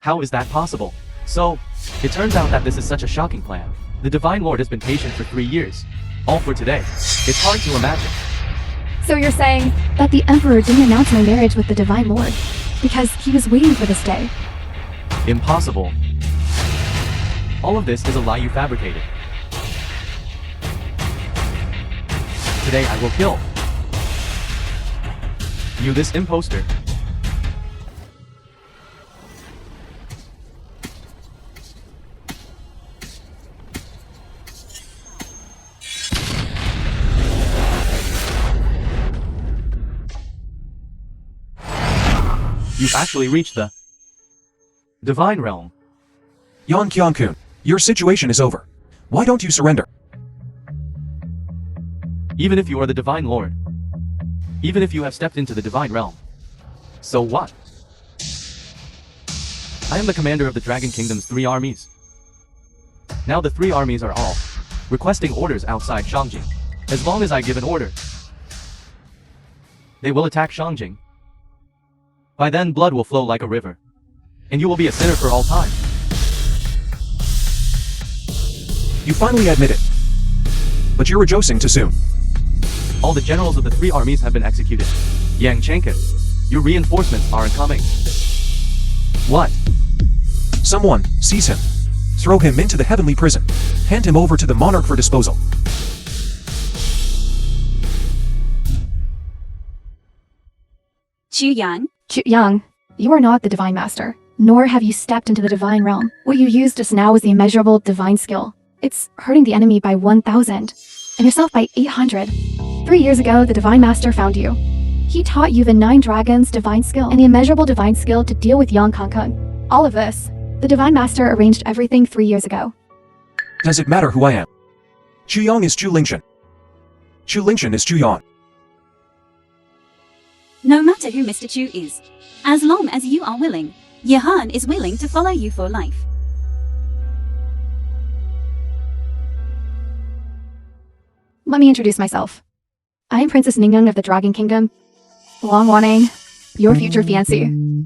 How is that possible? So, it turns out that this is such a shocking plan. The Divine Lord has been patient for 3 years. All for today. It's hard to imagine. So you're saying that the Emperor didn't announce my marriage with the Divine Lord because he was waiting for this day? Impossible. All of this is a lie you fabricated. Today I will kill you, this imposter. You've actually reached the Divine Realm. Yan Qianku, your situation is over. Why don't you surrender? Even if you are the Divine Lord, even if you have stepped into the Divine Realm, so what? I am the commander of the Dragon Kingdom's 3 armies. Now the 3 armies are all requesting orders outside Shangjing. As long as I give an order, they will attack Shangjing. By then blood will flow like a river, and you will be a sinner for all time. You finally admit it. But you're rejoicing too soon. All the generals of the 3 armies have been executed. Yang Chenkin, your reinforcements aren't coming. What? Someone, seize him. Throw him into the heavenly prison. Hand him over to the monarch for disposal. Chu Yan, Chu Yang, you are not the Divine Master, nor have you stepped into the Divine Realm. What you used just now was the immeasurable Divine skill. It's hurting the enemy by 1,000, and yourself by 800. 3 years ago, the Divine Master found you. He taught you the 9 Dragons Divine skill and the immeasurable Divine skill to deal with Yang Kangkung. All of this, the Divine Master arranged everything 3 years ago. Does it matter who I am? Chu Yang is Chu Lingshan. Chu Lingshan is Chu Yang. no matter who Mr. Chu is, as long as you are willing, Yahan is willing to follow you for life. Let me introduce myself. I am Princess Ningyang of the Dragon Kingdom. Long Wanning, your future fiancé.